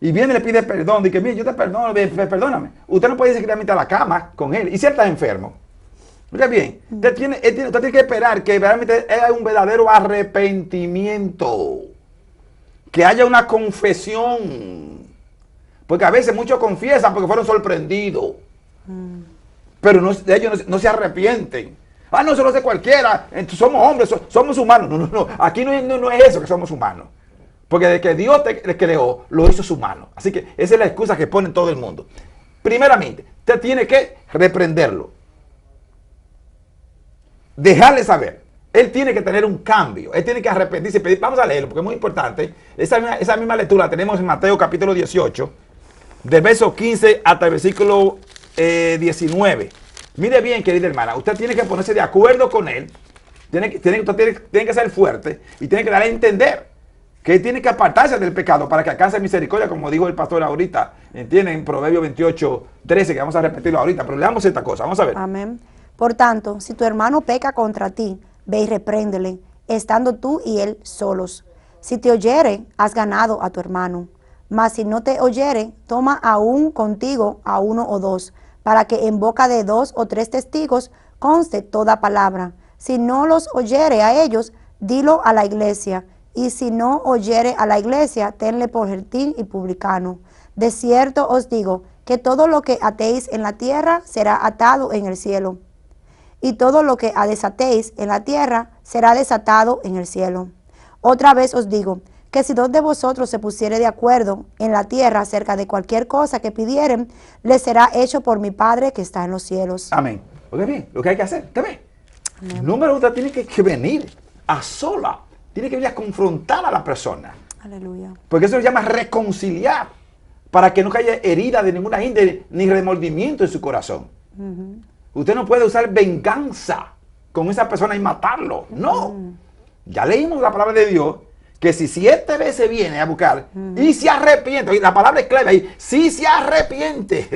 y viene y le pide perdón, dice: mire, yo te perdono, perdóname. Usted no puede irse directamente a la cama con él. ¿Y si él está enfermo? Oiga bien, usted tiene que esperar que realmente haya un verdadero arrepentimiento, que haya una confesión. Porque a veces muchos confiesan porque fueron sorprendidos, pero ellos no se arrepienten. Ah, no, eso lo hace cualquiera, somos hombres, somos humanos. No, aquí no es eso, que somos humanos. Porque de que Dios te creó, lo hizo su mano. Así que esa es la excusa que pone todo el mundo. Primeramente, usted tiene que reprenderlo. Dejarle saber. Él tiene que tener un cambio. Él tiene que arrepentirse. Vamos a leerlo porque es muy importante. Esa misma lectura la tenemos en Mateo capítulo 18, del verso 15 hasta el versículo 19. Mire bien, querida hermana. Usted tiene que ponerse de acuerdo con él. Tiene que ser fuerte y tiene que darle a entender que él tiene que apartarse del pecado para que alcance misericordia, como dijo el pastor ahorita. ¿Entienden? En Proverbios 28, 13, que vamos a repetirlo ahorita. Pero leamos esta cosa. Vamos a ver. Amén. Por tanto, si tu hermano peca contra ti, ve y repréndele, estando tú y él solos. Si te oyere, has ganado a tu hermano. Mas si no te oyere, toma aún contigo a uno o dos, para que en boca de 2 o 3 testigos conste toda palabra. Si no los oyere a ellos, dilo a la iglesia. Y si no oyere a la iglesia, tenle por gentil y publicano. De cierto os digo, que todo lo que atéis en la tierra será atado en el cielo. Y todo lo que desatéis en la tierra será desatado en el cielo. Otra vez os digo, que si 2 de vosotros se pusiere de acuerdo en la tierra acerca de cualquier cosa que pidieren, les será hecho por mi Padre que está en los cielos. Amén. Oiga bien, lo que hay que hacer. ¿Usted ve? Número 1, tiene que venir a sola. Tiene que venir a confrontar a la persona. Aleluya. Porque eso se llama reconciliar. Para que no haya herida de ninguna índole ni remordimiento en su corazón. Usted no puede usar venganza con esa persona y matarlo. No. Ya leímos la palabra de Dios. Que si 7 veces viene a buscar y se arrepiente. La palabra es clave ahí. Si se arrepiente.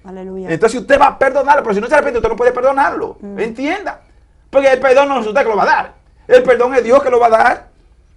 Aleluya. Entonces usted va a perdonarlo. Pero si no se arrepiente, usted no puede perdonarlo. Entienda. Porque el perdón no es usted que lo va a dar. El perdón es Dios que lo va a dar.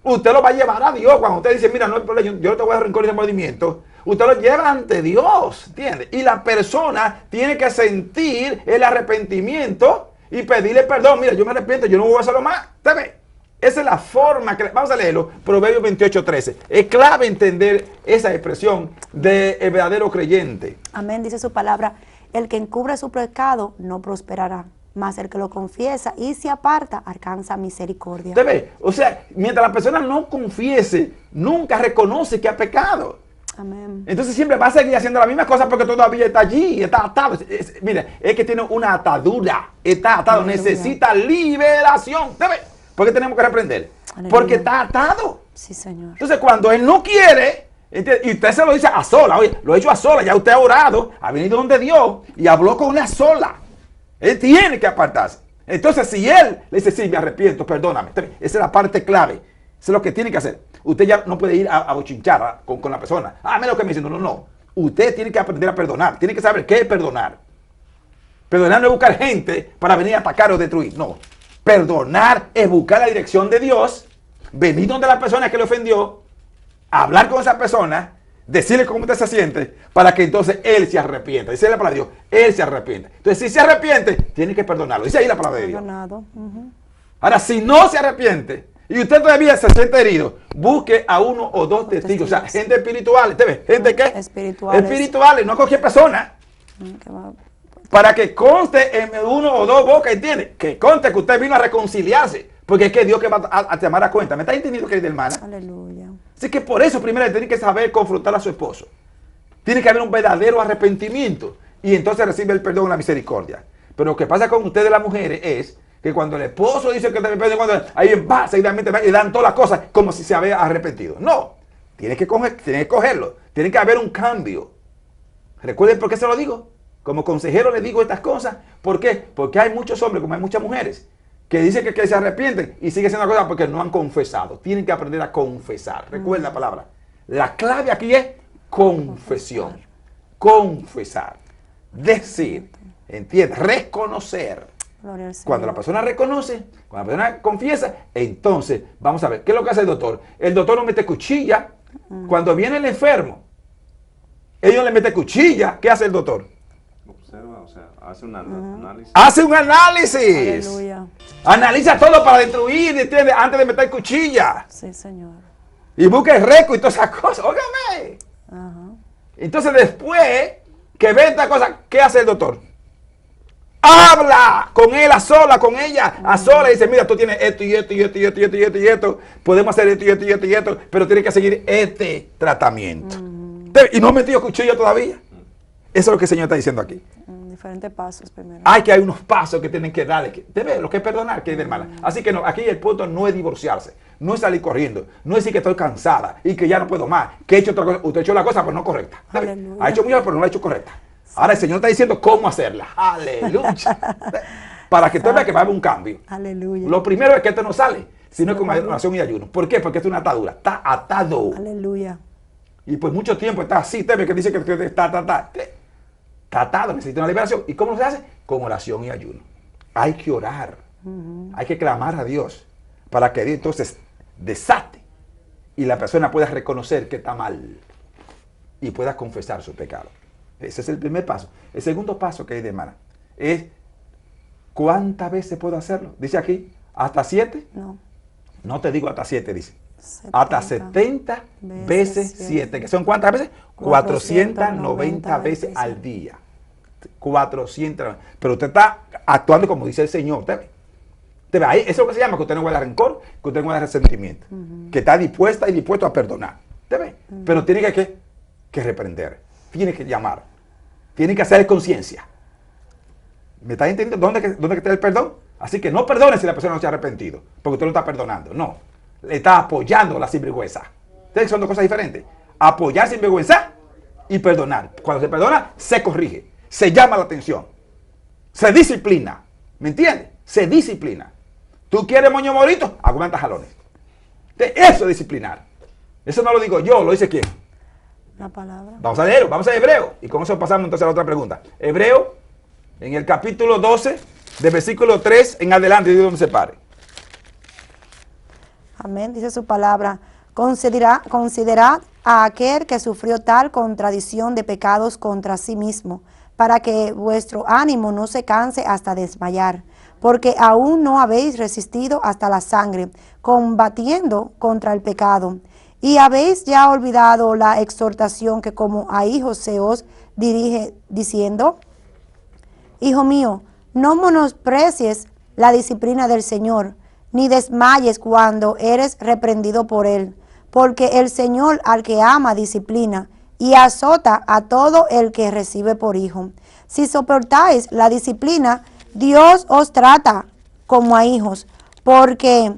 Usted lo va a llevar a Dios. Cuando usted dice, mira, no hay problema, yo no te voy a dar rencor y remordimiento. Usted lo lleva ante Dios, ¿entiende? Y la persona tiene que sentir el arrepentimiento y pedirle perdón. Mira, yo me arrepiento, yo no voy a hacerlo más. ¿Usted ve? Esa es la forma que... Vamos a leerlo. Proverbios 28, 13. Es clave entender esa expresión del verdadero creyente. Amén, dice su palabra. El que encubre su pecado no prosperará, mas el que lo confiesa y se aparta alcanza misericordia. ¿Usted ve? O sea, mientras la persona no confiese, nunca reconoce que ha pecado. Amén. Entonces siempre va a seguir haciendo la misma cosa porque todavía está allí, está atado. Mire, es que tiene una atadura, está atado, Aleluya. necesita liberación. ¿Usted ve? ¿Por qué tenemos que reprender? Aleluya. Porque está atado. Sí, Señor. Entonces cuando él no quiere, y usted se lo dice a sola, oye, lo he hecho a sola, ya usted ha orado, ha venido donde Dios y habló con una sola. Él tiene que apartarse. Entonces si él le dice, sí, me arrepiento, perdóname. Esa es la parte clave. Eso es lo que tiene que hacer. Usted ya no puede ir a bochinchar con la persona. Ah, mira lo que me dice. No, no, no. Usted tiene que aprender a perdonar. Tiene que saber qué es perdonar. Perdonar no es buscar gente para venir a atacar o destruir. No. Perdonar es buscar la dirección de Dios, venir donde la persona que le ofendió, hablar con esa persona, decirle cómo usted se siente, para que entonces él se arrepienta. Dice la palabra de Dios, él se arrepiente. Entonces, si se arrepiente, tiene que perdonarlo. Dice ahí la palabra de Dios. Perdonado. Ahora, si no se arrepiente y usted todavía se siente herido, busque a 1 o 2 testigos. O sea, gente espiritual. ¿Usted ve? ¿Gente qué? Espirituales. Espirituales, no cualquier persona. Que va- Para que conste en 1 o 2 bocas, ¿entiende? Que conste que usted vino a reconciliarse. Porque es que Dios que va a llamar a cuenta. ¿Me está entendiendo, querida hermana? Aleluya. Así que por eso primero tiene que saber confrontar a su esposo. Tiene que haber un verdadero arrepentimiento. Y entonces recibe el perdón y la misericordia. Pero lo que pasa con ustedes las mujeres es que cuando el esposo dice que te perdone, cuando ahí va, seguidamente va y dan todas las cosas como si se había arrepentido. No. Tiene que cogerlo. Tiene que haber un cambio. ¿Recuerden por qué se lo digo? Como consejero le digo estas cosas. ¿Por qué? Porque hay muchos hombres, como hay muchas mujeres, que dicen que se arrepienten y siguen haciendo cosas porque no han confesado. Tienen que aprender a confesar. Recuerden la palabra. La clave aquí es confesión. Confesar. Decir. ¿Entiendes? Reconocer. Gloria al Señor. Cuando la persona reconoce, cuando la persona confiesa, entonces vamos a ver. ¿Qué es lo que hace el doctor? El doctor no mete cuchilla. Cuando viene el enfermo, ellos le meten cuchilla. ¿Qué hace el doctor? Observa, o sea, hace un análisis. Hace un análisis. Aleluya. Analiza todo para destruir, ¿entiendes? Antes de meter cuchilla. Sí, Señor. Y busca el récord y todas esas cosas. Óigame. Ajá. Entonces después que ve esta cosa, ¿qué hace el doctor? habla con él a sola, con ella a sola, y dice, mira, tú tienes esto y esto y esto y esto y esto y esto y esto, podemos hacer esto y esto y esto y esto, pero tienes que seguir este tratamiento. Y no he metido cuchillo todavía. Eso es lo que el Señor está diciendo aquí. Diferentes pasos primero. Hay unos pasos que tienen que darle. Debe lo que es perdonar, querida hermana. Así que no, aquí el punto no es divorciarse, no es salir corriendo, no es decir que estoy cansada y que ya no puedo más, que he hecho otra cosa. Usted ha hecho la cosa, pero no correcta. Ha hecho mucho, pero no la ha hecho correcta. Sí. Ahora el Señor está diciendo cómo hacerla. Aleluya. Para que usted vea que va a haber un cambio. Aleluya. Lo primero es que esto no sale, sino con oración y ayuno. ¿Por qué? Porque es una atadura. Está atado. Aleluya. Y pues mucho tiempo está así. Usted ve que dice que está atado, necesita una liberación. ¿Y cómo se hace? Con oración y ayuno. Hay que orar. Hay que clamar a Dios para que Dios entonces desate y la persona pueda reconocer que está mal y pueda confesar su pecado. Ese es el primer paso. El segundo paso que hay de hermana es ¿cuántas veces puedo hacerlo? Dice aquí, ¿hasta 7? No. No te digo hasta 7, dice. 70 hasta 70 veces 7. ¿Que son cuántas veces? 490 veces al día. 400. Pero usted está actuando como dice el Señor. ¿Usted ve? Ahí, eso es lo que se llama que usted no guarda rencor, que usted no guarda resentimiento. Que está dispuesta y dispuesto a perdonar. ¿Usted ve? Pero tiene que reprender. Tiene que llamar. Tiene que hacer conciencia. ¿Me está entendiendo dónde está el perdón? Así que no perdone si la persona no se ha arrepentido. Porque usted no está perdonando. No. Le está apoyando la sinvergüenza. Ustedes son dos cosas diferentes. Apoyar sinvergüenza y perdonar. Cuando se perdona, se corrige. Se llama la atención. Se disciplina. ¿Me entiendes? Se disciplina. ¿Tú quieres moño morito? Aguanta jalones. Eso es disciplinar. Eso no lo digo yo, lo dice quién. La palabra. Vamos a leerlo, vamos a Hebreo. Y con eso pasamos entonces a la otra pregunta. Hebreo, en el capítulo 12, de versículo 3 en adelante, de donde se pare. Amén, dice su palabra. Considerad a aquel que sufrió tal contradicción de pecados contra sí mismo, para que vuestro ánimo no se canse hasta desmayar, porque aún no habéis resistido hasta la sangre, combatiendo contra el pecado. Y habéis ya olvidado la exhortación que como a hijos se os dirige, diciendo, Hijo mío, no menosprecies la disciplina del Señor, ni desmayes cuando eres reprendido por Él, porque el Señor al que ama disciplina y azota a todo el que recibe por hijo. Si soportáis la disciplina, Dios os trata como a hijos, porque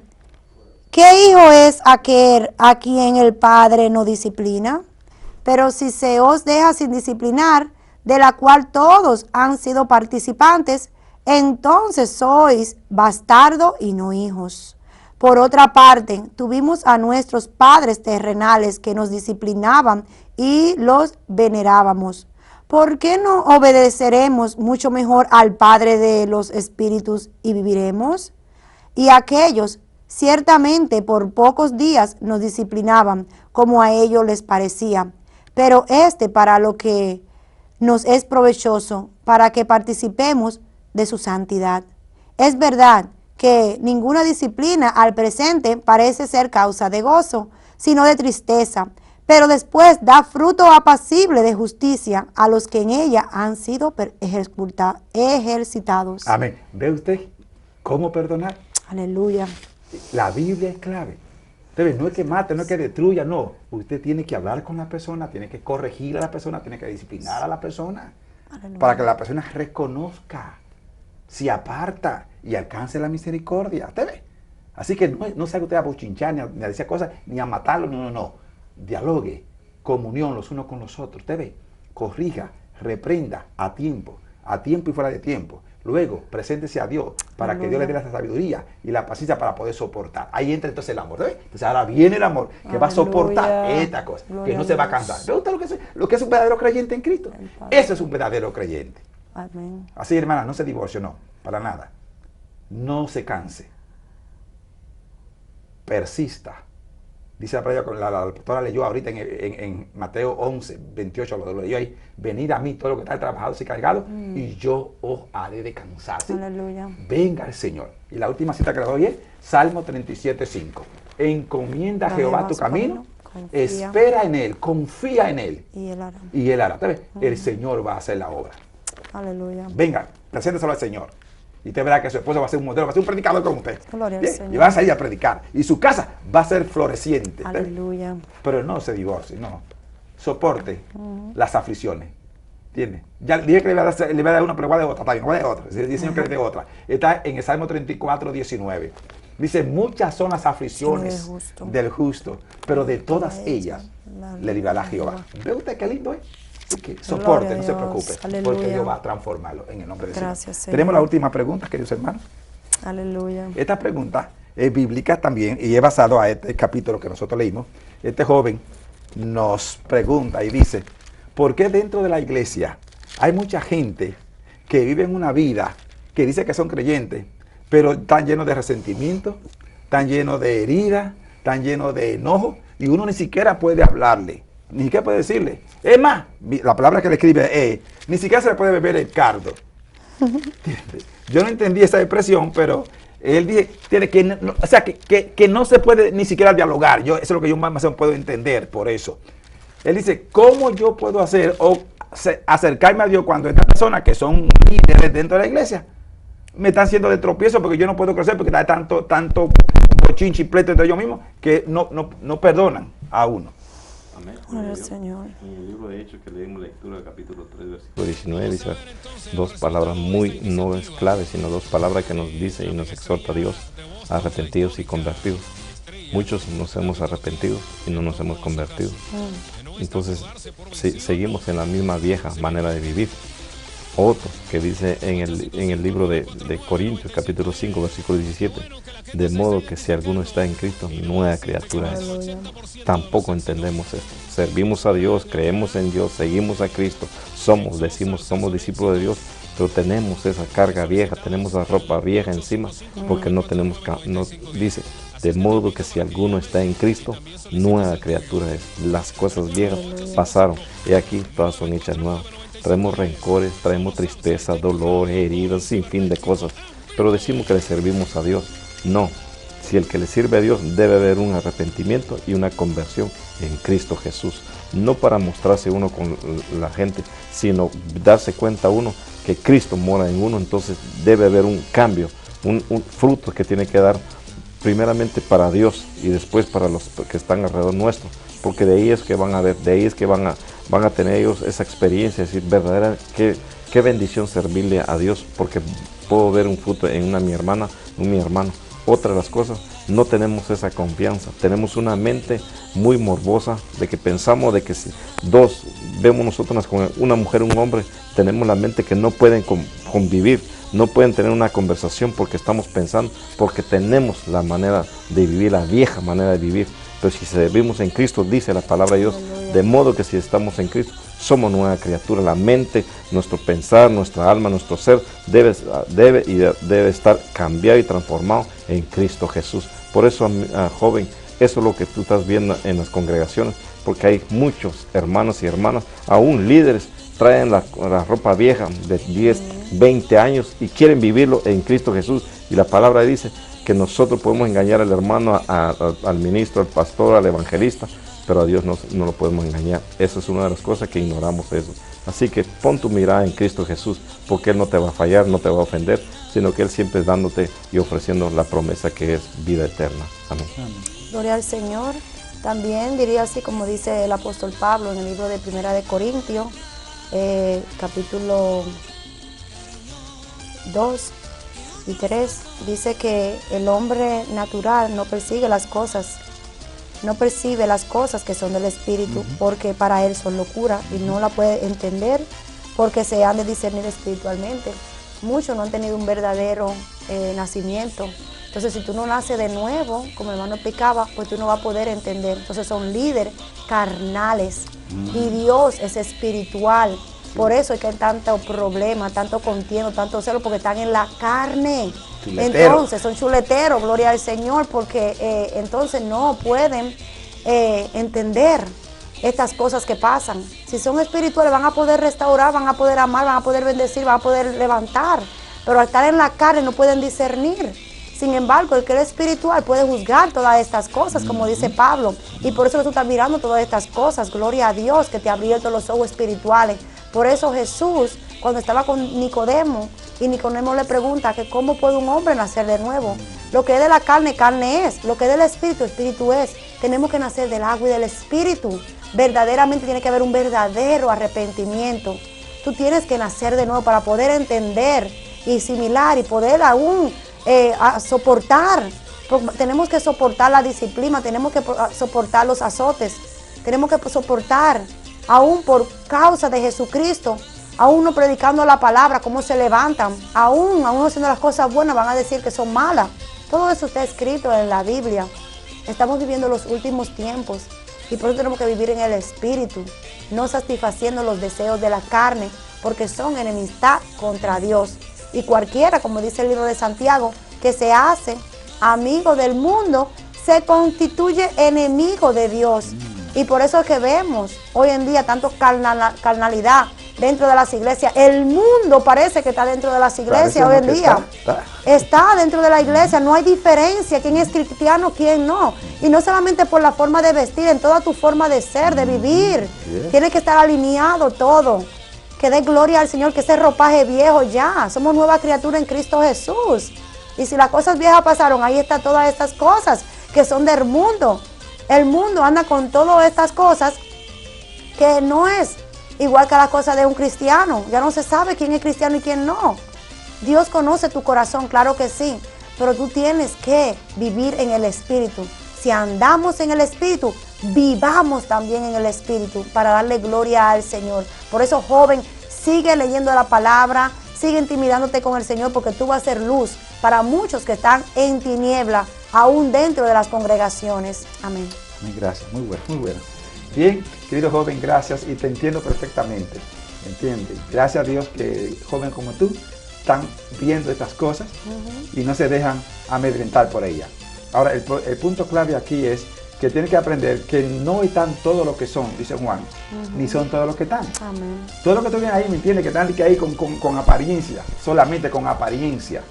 ¿qué hijo es aquel a quien el Padre no disciplina? Pero si se os deja sin disciplinar, de la cual todos han sido participantes, entonces sois bastardos y no hijos. Por otra parte, tuvimos a nuestros padres terrenales que nos disciplinaban y los venerábamos. ¿Por qué no obedeceremos mucho mejor al Padre de los Espíritus y viviremos? Y aquellos ciertamente por pocos días nos disciplinaban, como a ellos les parecía, pero para lo que nos es provechoso, para que participemos de su santidad. Es verdad que ninguna disciplina al presente parece ser causa de gozo, sino de tristeza, pero después da fruto apacible de justicia a los que en ella han sido ejercitados. Amén. ¿Ve usted cómo perdonar? Aleluya. La Biblia es clave. Usted ve, no es que mate, no es que destruya, no. Usted tiene que hablar con la persona, tiene que corregir a la persona, tiene que disciplinar a la persona. Aleluya. Para que la persona reconozca, se aparta y alcance la misericordia. ¿Usted ve? Así que no se haga usted a bochinchar, ni a decir cosas, ni a matarlo, no. Dialogue, comunión los unos con los otros. Usted ve, corrija, reprenda a tiempo y fuera de tiempo. Luego, preséntese a Dios para que Dios le dé la sabiduría y la paciencia para poder soportar. Ahí entra entonces el amor. ¿Ve? Entonces ahora viene el amor que va a soportar esta cosa, que no se va a cansar. ¿Ve usted lo que es un verdadero creyente en Cristo? Eso es un verdadero creyente. Amén. Así, hermana, no se divorcie, no, para nada. No se canse. Persista. Dice la palabra, la pastora leyó ahorita en Mateo 11, 28, lo leyó ahí. Venid a mí todo lo que está trabajado y cargado, y yo os haré descansar. ¿Sí? Aleluya. Venga el Señor. Y la última cita que le doy es Salmo 37, 5. Encomienda a Jehová tu camino, espera en Él, confía en Él. Y Él hará. Y Él hará. El Señor va a hacer la obra. Aleluya. Venga, presénteselo al Señor. Y usted verá que su esposo va a ser un modelo, va a ser un predicador como usted. Gloria al Bien, Señor. y va a salir a predicar. Y su casa va a ser floreciente. Aleluya. Pero no se divorcie, no. Soporte las aflicciones. ¿Entiendes? Ya dije que le voy a dar una, pero voy a dar otra. También, voy a dar otra. Dice el Señor que le dé otra. Está en el Salmo 34, 19. Dice, muchas son las aflicciones del justo, pero de todas ellas le librará Jehová. ¿Ve usted qué lindo es? Que soporte, no se preocupe, porque Dios va a transformarlo en el nombre de Dios. Gracias, Señor. Tenemos la última pregunta, queridos hermanos. Aleluya. Esta pregunta es bíblica también y es basado a este capítulo que nosotros leímos. Este joven nos pregunta y dice, ¿por qué dentro de la iglesia hay mucha gente que vive en una vida que dice que son creyentes, pero están llenos de resentimiento, están llenos de heridas, están llenos de enojo, y uno ni siquiera puede hablarle, ni siquiera puede decirle? Es más, la palabra que le escribe es, ni siquiera se le puede beber el cardo. Yo no entendí esa expresión, pero él dice que no se puede ni siquiera dialogar. Eso es lo que yo más puedo entender por eso. Él dice, ¿cómo yo puedo hacer o acercarme a Dios cuando estas personas que son líderes dentro de la iglesia me están haciendo de tropiezo porque yo no puedo crecer porque hay tanto bochinche y pleito entre ellos mismos que no perdonan a uno? Amén. Gloria al Señor. En el libro de Hechos que leímos lectura del capítulo 3, versículo 19, dice dos palabras muy, no es clave, sino dos palabras que nos dice y nos exhorta a Dios, arrepentidos y convertidos. Muchos nos hemos arrepentido y no nos hemos convertido. Entonces, seguimos en la misma vieja manera de vivir. Otro que dice en el libro de Corintios, capítulo 5, versículo 17, de modo que si alguno está en Cristo, nueva criatura es. Tampoco entendemos esto. Servimos a Dios, creemos en Dios, seguimos a Cristo, somos discípulos de Dios, pero tenemos esa carga vieja, tenemos la ropa vieja encima, porque no dice, de modo que si alguno está en Cristo, nueva criatura es. Las cosas viejas pasaron y aquí todas son hechas nuevas. Traemos rencores, traemos tristeza, dolor, heridas, sin fin de cosas. Pero decimos que le servimos a Dios. No. Si el que le sirve a Dios debe haber un arrepentimiento y una conversión en Cristo Jesús. No para mostrarse uno con la gente, sino darse cuenta uno que Cristo mora en uno. Entonces debe haber un cambio, un fruto que tiene que dar primeramente para Dios y después para los que están alrededor nuestro. Porque de ahí es que van a ver, de ahí es que van a tener ellos esa experiencia, decir, verdadera, qué bendición servirle a Dios, porque puedo ver un fruto en mi hermana, en mi hermano. Otra de las cosas, no tenemos esa confianza, tenemos una mente muy morbosa de que pensamos de que si dos vemos nosotros con una mujer, un hombre, tenemos la mente que no pueden convivir, no pueden tener una conversación porque estamos pensando, porque tenemos la manera de vivir, la vieja manera de vivir. Pero si servimos en Cristo, dice la palabra de Dios, de modo que si estamos en Cristo, somos nueva criatura. La mente, nuestro pensar, nuestra alma, nuestro ser debe estar cambiado y transformado en Cristo Jesús. Por eso, joven, eso es lo que tú estás viendo en las congregaciones, porque hay muchos hermanos y hermanas, aún líderes, traen la ropa vieja de 10, 20 años y quieren vivirlo en Cristo Jesús. Y la palabra dice que nosotros podemos engañar al hermano, al ministro, al pastor, al evangelista, pero a Dios no lo podemos engañar. Eso es una de las cosas que ignoramos eso. Así que pon tu mirada en Cristo Jesús, porque Él no te va a fallar, no te va a ofender, sino que Él siempre es dándote y ofreciendo la promesa que es vida eterna. Amén. Gloria al Señor. También diría así como dice el apóstol Pablo en el libro de Primera de Corintios, capítulo 2 y 3, dice que el hombre natural no persigue las cosas, no percibe las cosas que son del Espíritu, porque para él son locura y no la puede entender porque se han de discernir espiritualmente. Muchos no han tenido un verdadero nacimiento. Entonces, si tú no naces de nuevo, como el hermano explicaba, pues tú no vas a poder entender. Entonces, son líderes carnales y Dios es espiritual. Por eso es que hay tanto problema, tanto contiendo, tanto celo, porque están en la carne. Chuletero. Entonces, son chuleteros, gloria al Señor, porque entonces no pueden entender estas cosas que pasan. Si son espirituales, van a poder restaurar, van a poder amar, van a poder bendecir, van a poder levantar. Pero al estar en la carne no pueden discernir. Sin embargo, el que es espiritual puede juzgar todas estas cosas, como dice Pablo. Y por eso que tú estás mirando todas estas cosas. Gloria a Dios que te ha abierto los ojos espirituales. Por eso Jesús cuando estaba con Nicodemo, y Nicodemo le pregunta que cómo puede un hombre nacer de nuevo. Lo que es de la carne, carne es. Lo que es del espíritu, espíritu es. Tenemos que nacer del agua y del espíritu. Verdaderamente tiene que haber un verdadero arrepentimiento. Tú tienes que nacer de nuevo para poder entender y asimilar y poder aún soportar. Tenemos que soportar la disciplina, tenemos que soportar los azotes, tenemos que soportar, aún por causa de Jesucristo, aún no predicando la palabra, cómo se levantan, aún haciendo las cosas buenas van a decir que son malas. Todo eso está escrito en la Biblia. Estamos viviendo los últimos tiempos y por eso tenemos que vivir en el Espíritu, no satisfaciendo los deseos de la carne, porque son enemistad contra Dios. Y cualquiera, como dice el libro de Santiago, que se hace amigo del mundo, se constituye enemigo de Dios. Y por eso es que vemos hoy en día tanto carnalidad dentro de las iglesias. El mundo parece que está dentro de las iglesias hoy en día. Está dentro de la iglesia, no hay diferencia quién es cristiano, quién no. Y no solamente por la forma de vestir, en toda tu forma de ser, de vivir. Tiene que estar alineado todo. Que dé gloria al Señor, que ese ropaje viejo ya. Somos nueva criatura en Cristo Jesús. Y si las cosas viejas pasaron, ahí están todas estas cosas que son del mundo. El mundo anda con todas estas cosas que no es igual que la cosa de un cristiano. Ya no se sabe quién es cristiano y quién no. Dios conoce tu corazón, claro que sí, pero tú tienes que vivir en el Espíritu. Si andamos en el Espíritu, vivamos también en el Espíritu para darle gloria al Señor. Por eso, joven, sigue leyendo la palabra, sigue intimidándote con el Señor, porque tú vas a ser luz para muchos que están en tiniebla, aún dentro de las congregaciones. Amén. Gracias, muy bueno, muy bueno. Bien, querido joven, gracias, y te entiendo perfectamente, ¿entiendes? Gracias a Dios que joven como tú están viendo estas cosas y no se dejan amedrentar por ellas. Ahora, el punto clave aquí es que tienen que aprender que no están todo lo que son, dice Juan, ni son todo lo que están. Amén. Todo lo que tú vienes ahí, ¿me entiendes? Que están ahí con apariencia, solamente con apariencia.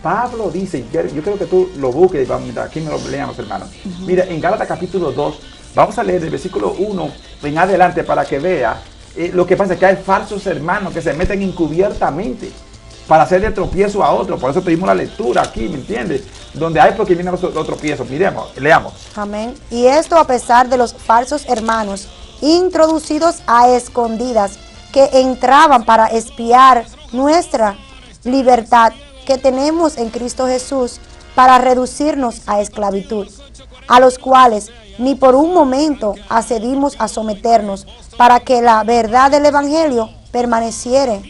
Pablo dice, yo creo que tú lo busques, aquí me lo leamos, hermanos. Mira, en Gálatas capítulo 2, vamos a leer del versículo 1 en adelante para que vea lo que pasa es que hay falsos hermanos que se meten encubiertamente para hacer de tropiezo a otro. Por eso tuvimos la lectura aquí, ¿me entiendes? Donde hay porque vienen los tropiezos. Miremos, leamos. Amén. Y esto a pesar de los falsos hermanos introducidos a escondidas que entraban para espiar nuestra libertad que tenemos en Cristo Jesús para reducirnos a esclavitud, a los cuales ni por un momento accedimos a someternos para que la verdad del Evangelio permaneciese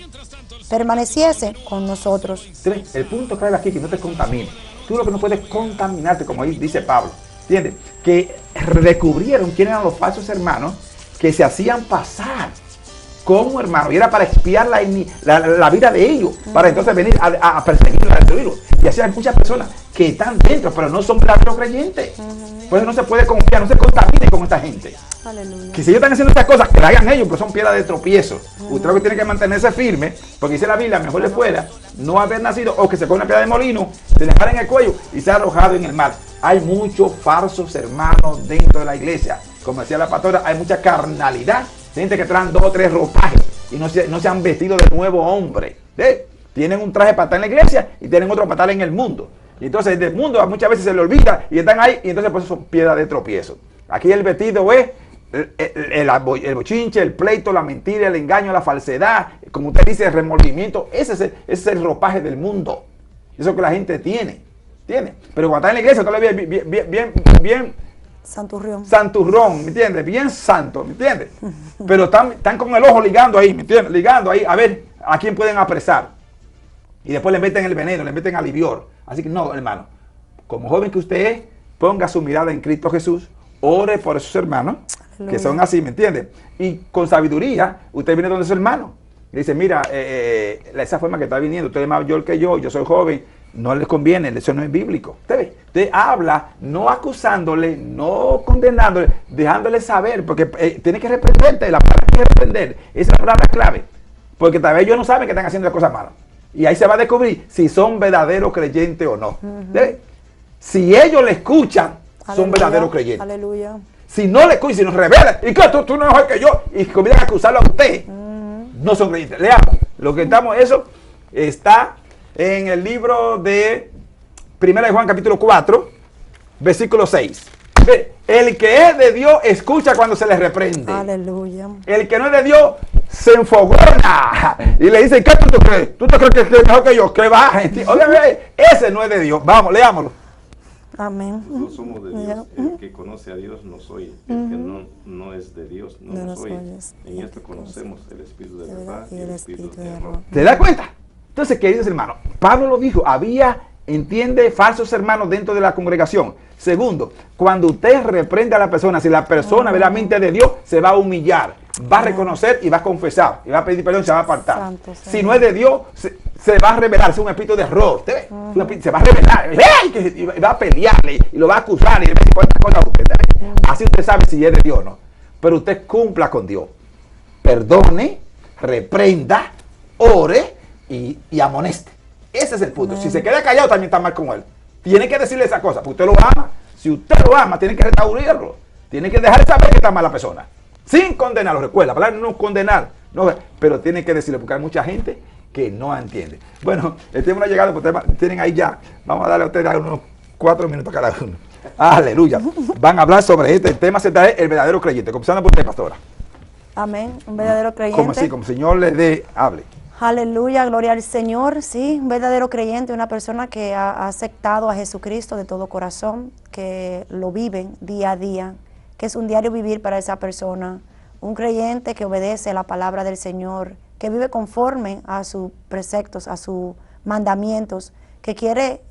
con nosotros. El punto clave aquí es que no te contamine. Tú lo que no puedes contaminarte, como ahí dice Pablo, ¿entiendes? Que descubrieron quiénes eran los falsos hermanos que se hacían pasar como hermanos, y era para expiar la vida de ellos, para entonces venir a perseguirlos, a destruirlos. Y así hay muchas personas que están dentro, pero no son verdaderos creyentes. Por eso no se puede confiar, no se contamine con esta gente. Aleluya. Que si ellos están haciendo estas cosas, que la hagan ellos, pero son piedras de tropiezo. Usted lo que tiene que mantenerse firme, porque dice la Biblia, mejor le fuera no haber nacido, o que se coja una piedra de molino, se le pare en el cuello y sea arrojado en el mar. Hay muchos falsos hermanos dentro de la iglesia. Como decía la pastora, hay mucha carnalidad. Gente que traen 2 o 3 ropajes y no se han vestido de nuevo hombre. Tienen un traje para estar en la iglesia y tienen otro para estar en el mundo. Y entonces del mundo muchas veces se le olvida y están ahí y entonces por eso son piedras de tropiezo. Aquí el vestido es el bochinche, el pleito, la mentira, el engaño, la falsedad, como usted dice, el remordimiento. Ese es el ropaje del mundo. Eso que la gente tiene. Pero cuando está en la iglesia todavía bien santurrón, ¿me entiendes? Bien santo, ¿me entiendes? Pero están con el ojo ligando ahí, ¿me entiendes? Ligando ahí a ver a quién pueden apresar. Y después le meten el veneno, le meten alivior. Así que no, hermano, como joven que usted es, ponga su mirada en Cristo Jesús, ore por esos hermanos, que son así, ¿me entiendes? Y con sabiduría, usted viene donde su hermano. Y dice, mira, esa forma que está viniendo, usted es mayor que yo soy joven, no les conviene, eso no es bíblico. Usted ve, usted habla no acusándole, no condenándole, dejándole saber, porque tiene que reprenderte, la palabra que reprender, esa es la palabra clave, porque tal vez ellos no saben que están haciendo cosas malas. Y ahí se va a descubrir si son verdaderos creyentes o no. Si ellos le escuchan, son verdaderos creyentes. Aleluya. Si no le escuchan, si nos revelan, y que tú no es mejor que yo, y comienzan a acusarlo a usted, no son creyentes. Leamos. Lo que estamos, eso está en el libro de 1 de Juan capítulo 4, versículo 6. El que es de Dios escucha cuando se le reprende. Aleluya. El que no es de Dios se enfogona y le dice, ¿qué tú crees? ¿Tú te crees que es mejor que yo? Que baje. Obviamente, ese no es de Dios. Vamos, leámoslo. Amén. Nosotros somos de Dios. El que conoce a Dios no soy. El que no es de Dios no lo soy. En esto conocemos el espíritu de verdad y el espíritu de error. ¿Te das cuenta? Entonces, queridos hermanos, Pablo lo dijo, había, entiende, falsos hermanos dentro de la congregación. Segundo, cuando usted reprende a la persona, si la persona verdaderamente es de Dios, se va a humillar, va a reconocer y va a confesar, y va a pedir perdón y se va a apartar. Santo, si no es de Dios, se va a revelar, es un espíritu de error. ¿Usted ve? Se va a revelar, y va a pelearle, y lo va a acusar, y le va a decir cuántas cosas a usted. Así usted sabe si es de Dios o no. Pero usted cumpla con Dios. Perdone, reprenda, ore y amoneste. Ese es el punto. Si se queda callado, también está mal con él. Tiene que decirle esa cosa, porque usted lo ama. Si usted lo ama, tiene que restaurarlo. Tiene que dejar de saber que está mala persona. Sin condenarlo. Recuerda, la palabra no condenar. No, pero tiene que decirle, porque hay mucha gente que no entiende. Bueno, el tiempo no ha llegado, porque ustedes tienen ahí ya. Vamos a darle a ustedes unos 4 minutos cada uno. Aleluya. Van a hablar sobre este tema, el verdadero creyente. Comenzando por usted, pastora. Amén. Un verdadero creyente. Como así, como el Señor le dé, hable. Aleluya, gloria al Señor. Sí, un verdadero creyente, una persona que ha aceptado a Jesucristo de todo corazón, que lo viven día a día, que es un diario vivir para esa persona. Un creyente que obedece la palabra del Señor, que vive conforme a sus preceptos, a sus mandamientos, que quiere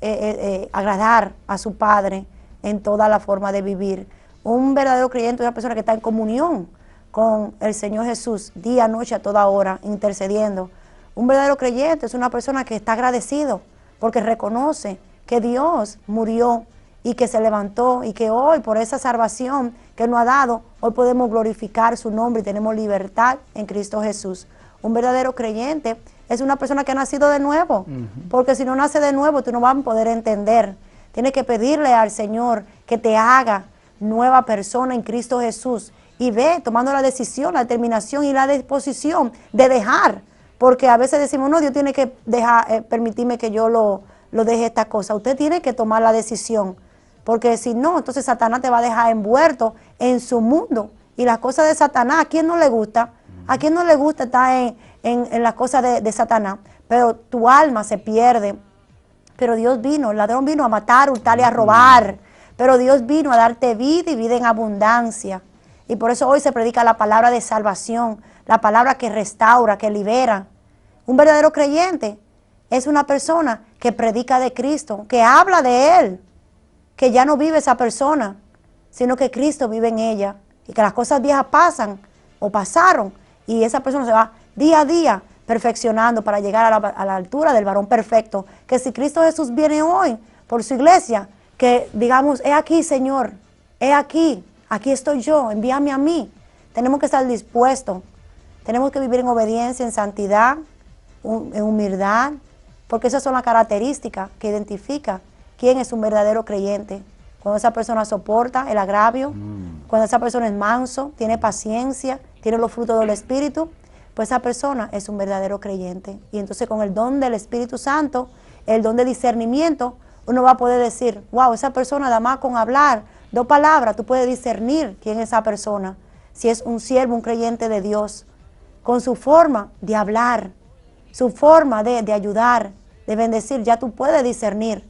agradar a su Padre en toda la forma de vivir. Un verdadero creyente es una persona que está en comunión con el Señor Jesús, día, noche, a toda hora, intercediendo. Un verdadero creyente es una persona que está agradecido porque reconoce que Dios murió y que se levantó y que hoy por esa salvación que nos ha dado, hoy podemos glorificar su nombre y tenemos libertad en Cristo Jesús. Un verdadero creyente es una persona que ha nacido de nuevo, porque si no nace de nuevo tú no vas a poder entender. Tienes que pedirle al Señor que te haga nueva persona en Cristo Jesús y ve tomando la decisión, la determinación y la disposición de dejar. Porque a veces decimos, no, Dios tiene que dejar, permitirme que yo lo deje esta cosa. Usted tiene que tomar la decisión, porque si no, entonces Satanás te va a dejar envuelto en su mundo. Y las cosas de Satanás, ¿a quién no le gusta? ¿A quién no le gusta estar en las cosas de Satanás? Pero tu alma se pierde. Pero Dios vino, el ladrón vino a matar, hurtar y a robar. Pero Dios vino a darte vida y vida en abundancia. Y por eso hoy se predica la palabra de salvación, la palabra que restaura, que libera. Un verdadero creyente es una persona que predica de Cristo, que habla de Él, que ya no vive esa persona, sino que Cristo vive en ella y que las cosas viejas pasan o pasaron y esa persona se va día a día perfeccionando para llegar a la altura del varón perfecto. Que si Cristo Jesús viene hoy por su iglesia, que digamos, he aquí, Señor, he aquí estoy yo, envíame a mí. Tenemos que estar dispuestos. Tenemos que vivir en obediencia, en santidad, en humildad, porque esas son las características que identifican quién es un verdadero creyente. Cuando esa persona soporta el agravio, cuando esa persona es manso, tiene paciencia, tiene los frutos del Espíritu, pues esa persona es un verdadero creyente. Y entonces con el don del Espíritu Santo, el don de discernimiento, uno va a poder decir, wow, esa persona nada más con hablar 2 palabras, tú puedes discernir quién es esa persona, si es un siervo, un creyente de Dios, con su forma de hablar, su forma de ayudar, de bendecir, ya tú puedes discernir.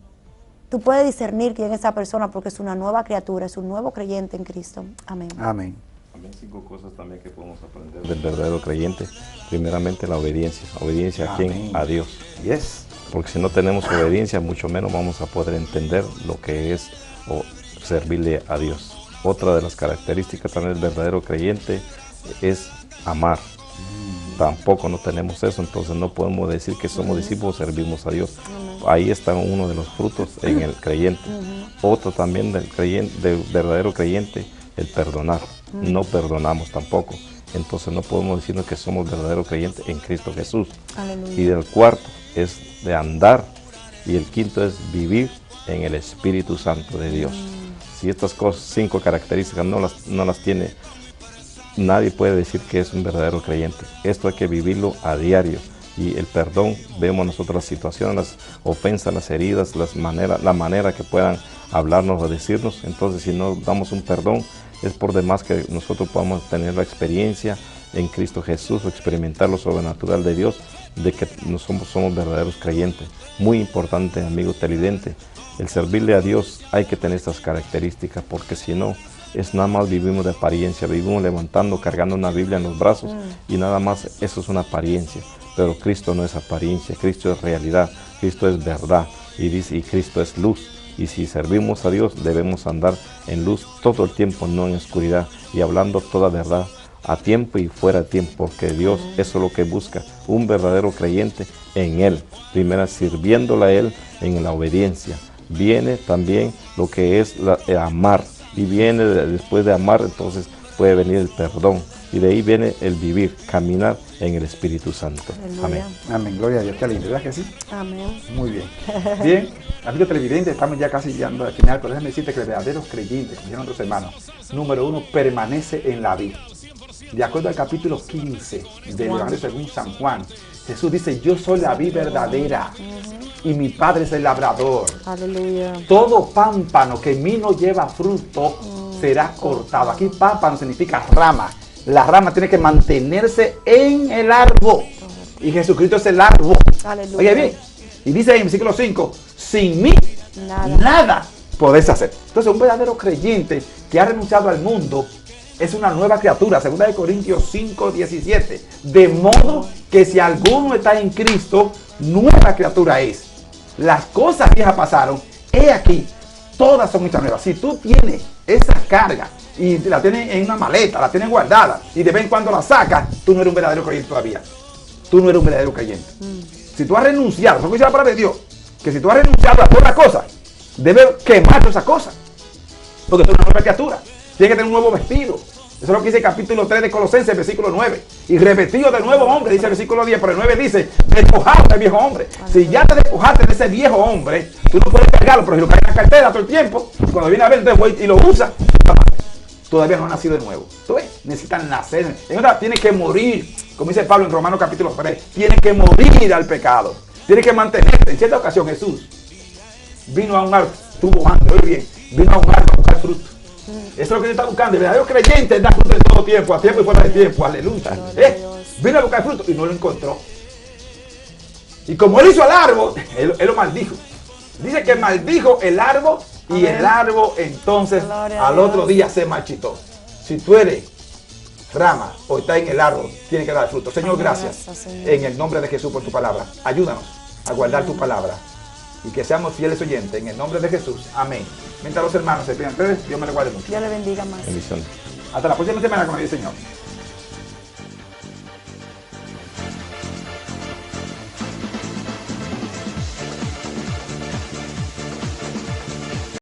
Tú puedes discernir quién es esa persona porque es una nueva criatura, es un nuevo creyente en Cristo. Amén. Amén. También 5 cosas también que podemos aprender del verdadero creyente. Primeramente la obediencia. ¿Obediencia a quién? A Dios. Yes. Porque si no tenemos obediencia, mucho menos vamos a poder entender lo que es o servirle a Dios. Otra de las características también del verdadero creyente es amar. Tampoco no tenemos eso, entonces no podemos decir que somos discípulos, servimos a Dios. Ahí está uno de los frutos en el creyente. Otro también del verdadero creyente, el perdonar. No perdonamos tampoco. Entonces no podemos decirnos que somos verdaderos creyentes en Cristo Jesús. Aleluya. Y del cuarto es de andar. Y el quinto es vivir en el Espíritu Santo de Dios. Si estas 5 características no las tiene, nadie puede decir que es un verdadero creyente. Esto hay que vivirlo a diario. Y el perdón, vemos nosotros las situaciones, las ofensas, las heridas, la manera que puedan hablarnos o decirnos. Entonces, si no damos un perdón, es por demás que nosotros podamos tener la experiencia en Cristo Jesús o experimentar lo sobrenatural de Dios, de que no somos verdaderos creyentes. Muy importante, amigo televidente, el servirle a Dios hay que tener estas características, porque si no, es nada más vivimos de apariencia, vivimos levantando, cargando una Biblia en los brazos y nada más, eso es una apariencia. Pero Cristo no es apariencia, Cristo es realidad, Cristo es verdad y Cristo es luz. Y si servimos a Dios, debemos andar en luz todo el tiempo, no en oscuridad, y hablando toda verdad a tiempo y fuera de tiempo, porque Dios eso es lo que busca, un verdadero creyente en Él. Primero, sirviéndole a Él en la obediencia. Viene también lo que es el amar, y viene después de amar, entonces puede venir el perdón, y de ahí viene el vivir, caminar en el Espíritu Santo. Aleluya. Amén. Amén, gloria a Dios, qué lindo, ¿verdad que sí? Amén. Muy bien. Bien, amigos televidentes, estamos ya casi llegando al final, pero déjame decirte que el verdadero creyente, como dijeron otros hermanos, número 1, permanece en la vida. De acuerdo al capítulo 15 del Evangelio según San Juan, Jesús dice, yo soy la vid verdadera y mi Padre es el labrador. Aleluya. Todo pámpano que en mí no lleva fruto será cortado. Aquí pámpano significa rama. La rama tiene que mantenerse en el árbol. Y Jesucristo es el árbol. Aleluya. Oye bien. Y dice en el versículo 5, sin mí Nada. nada podés hacer. Entonces un verdadero creyente que ha renunciado al mundo es una nueva criatura. 2 Corintios 5, 17. De modo que si alguno está en Cristo, nueva criatura es. Las cosas viejas pasaron. He aquí, todas son hechas nuevas. Si tú tienes esa carga y la tienes en una maleta, la tienes guardada y de vez en cuando la sacas, tú no eres un verdadero creyente todavía. Tú no eres un verdadero creyente. Si tú has renunciado, eso dice la palabra de Dios, que si tú has renunciado a todas las cosas, debes quemar todas esas cosas. Porque tú eres una nueva criatura. Tienes que tener un nuevo vestido. Eso es lo que dice el capítulo 3 de Colosenses, versículo 9. Y revestido de nuevo hombre, dice el versículo 10, pero el 9 dice, despojado del viejo hombre. Si ya te despojaste de ese viejo hombre, tú no puedes cargarlo, pero si lo cargas en la cartera todo el tiempo, cuando viene a ver, entonces voy y lo usa, todavía no ha nacido de nuevo. ¿Tú ves? Necesitan nacer. En otra, tiene que morir, como dice Pablo en Romanos capítulo 3, tiene que morir al pecado. Tiene que mantenerte. En cierta ocasión Jesús vino a un árbol, estuvo hambre, oye bien, vino a un árbol a buscar fruto. Eso es lo que se está buscando. El verdadero creyente da fruto en todo tiempo, a tiempo y fuera de tiempo. Aleluya. Vino a buscar fruto y no lo encontró. Y como él hizo al árbol, él lo maldijo. Dice que maldijo el árbol y el árbol entonces al otro día se marchitó. Si tú eres rama o estás en el árbol, tienes que dar fruto. Señor, gracias en el nombre de Jesús por tu palabra. Ayúdanos a guardar tu palabra y que seamos fieles oyentes en el nombre de Jesús. Amén. Mientras los hermanos se pidan ustedes, Dios me les guarde mucho. Dios le bendiga más. Bendiciones. Hasta la próxima semana con el Señor.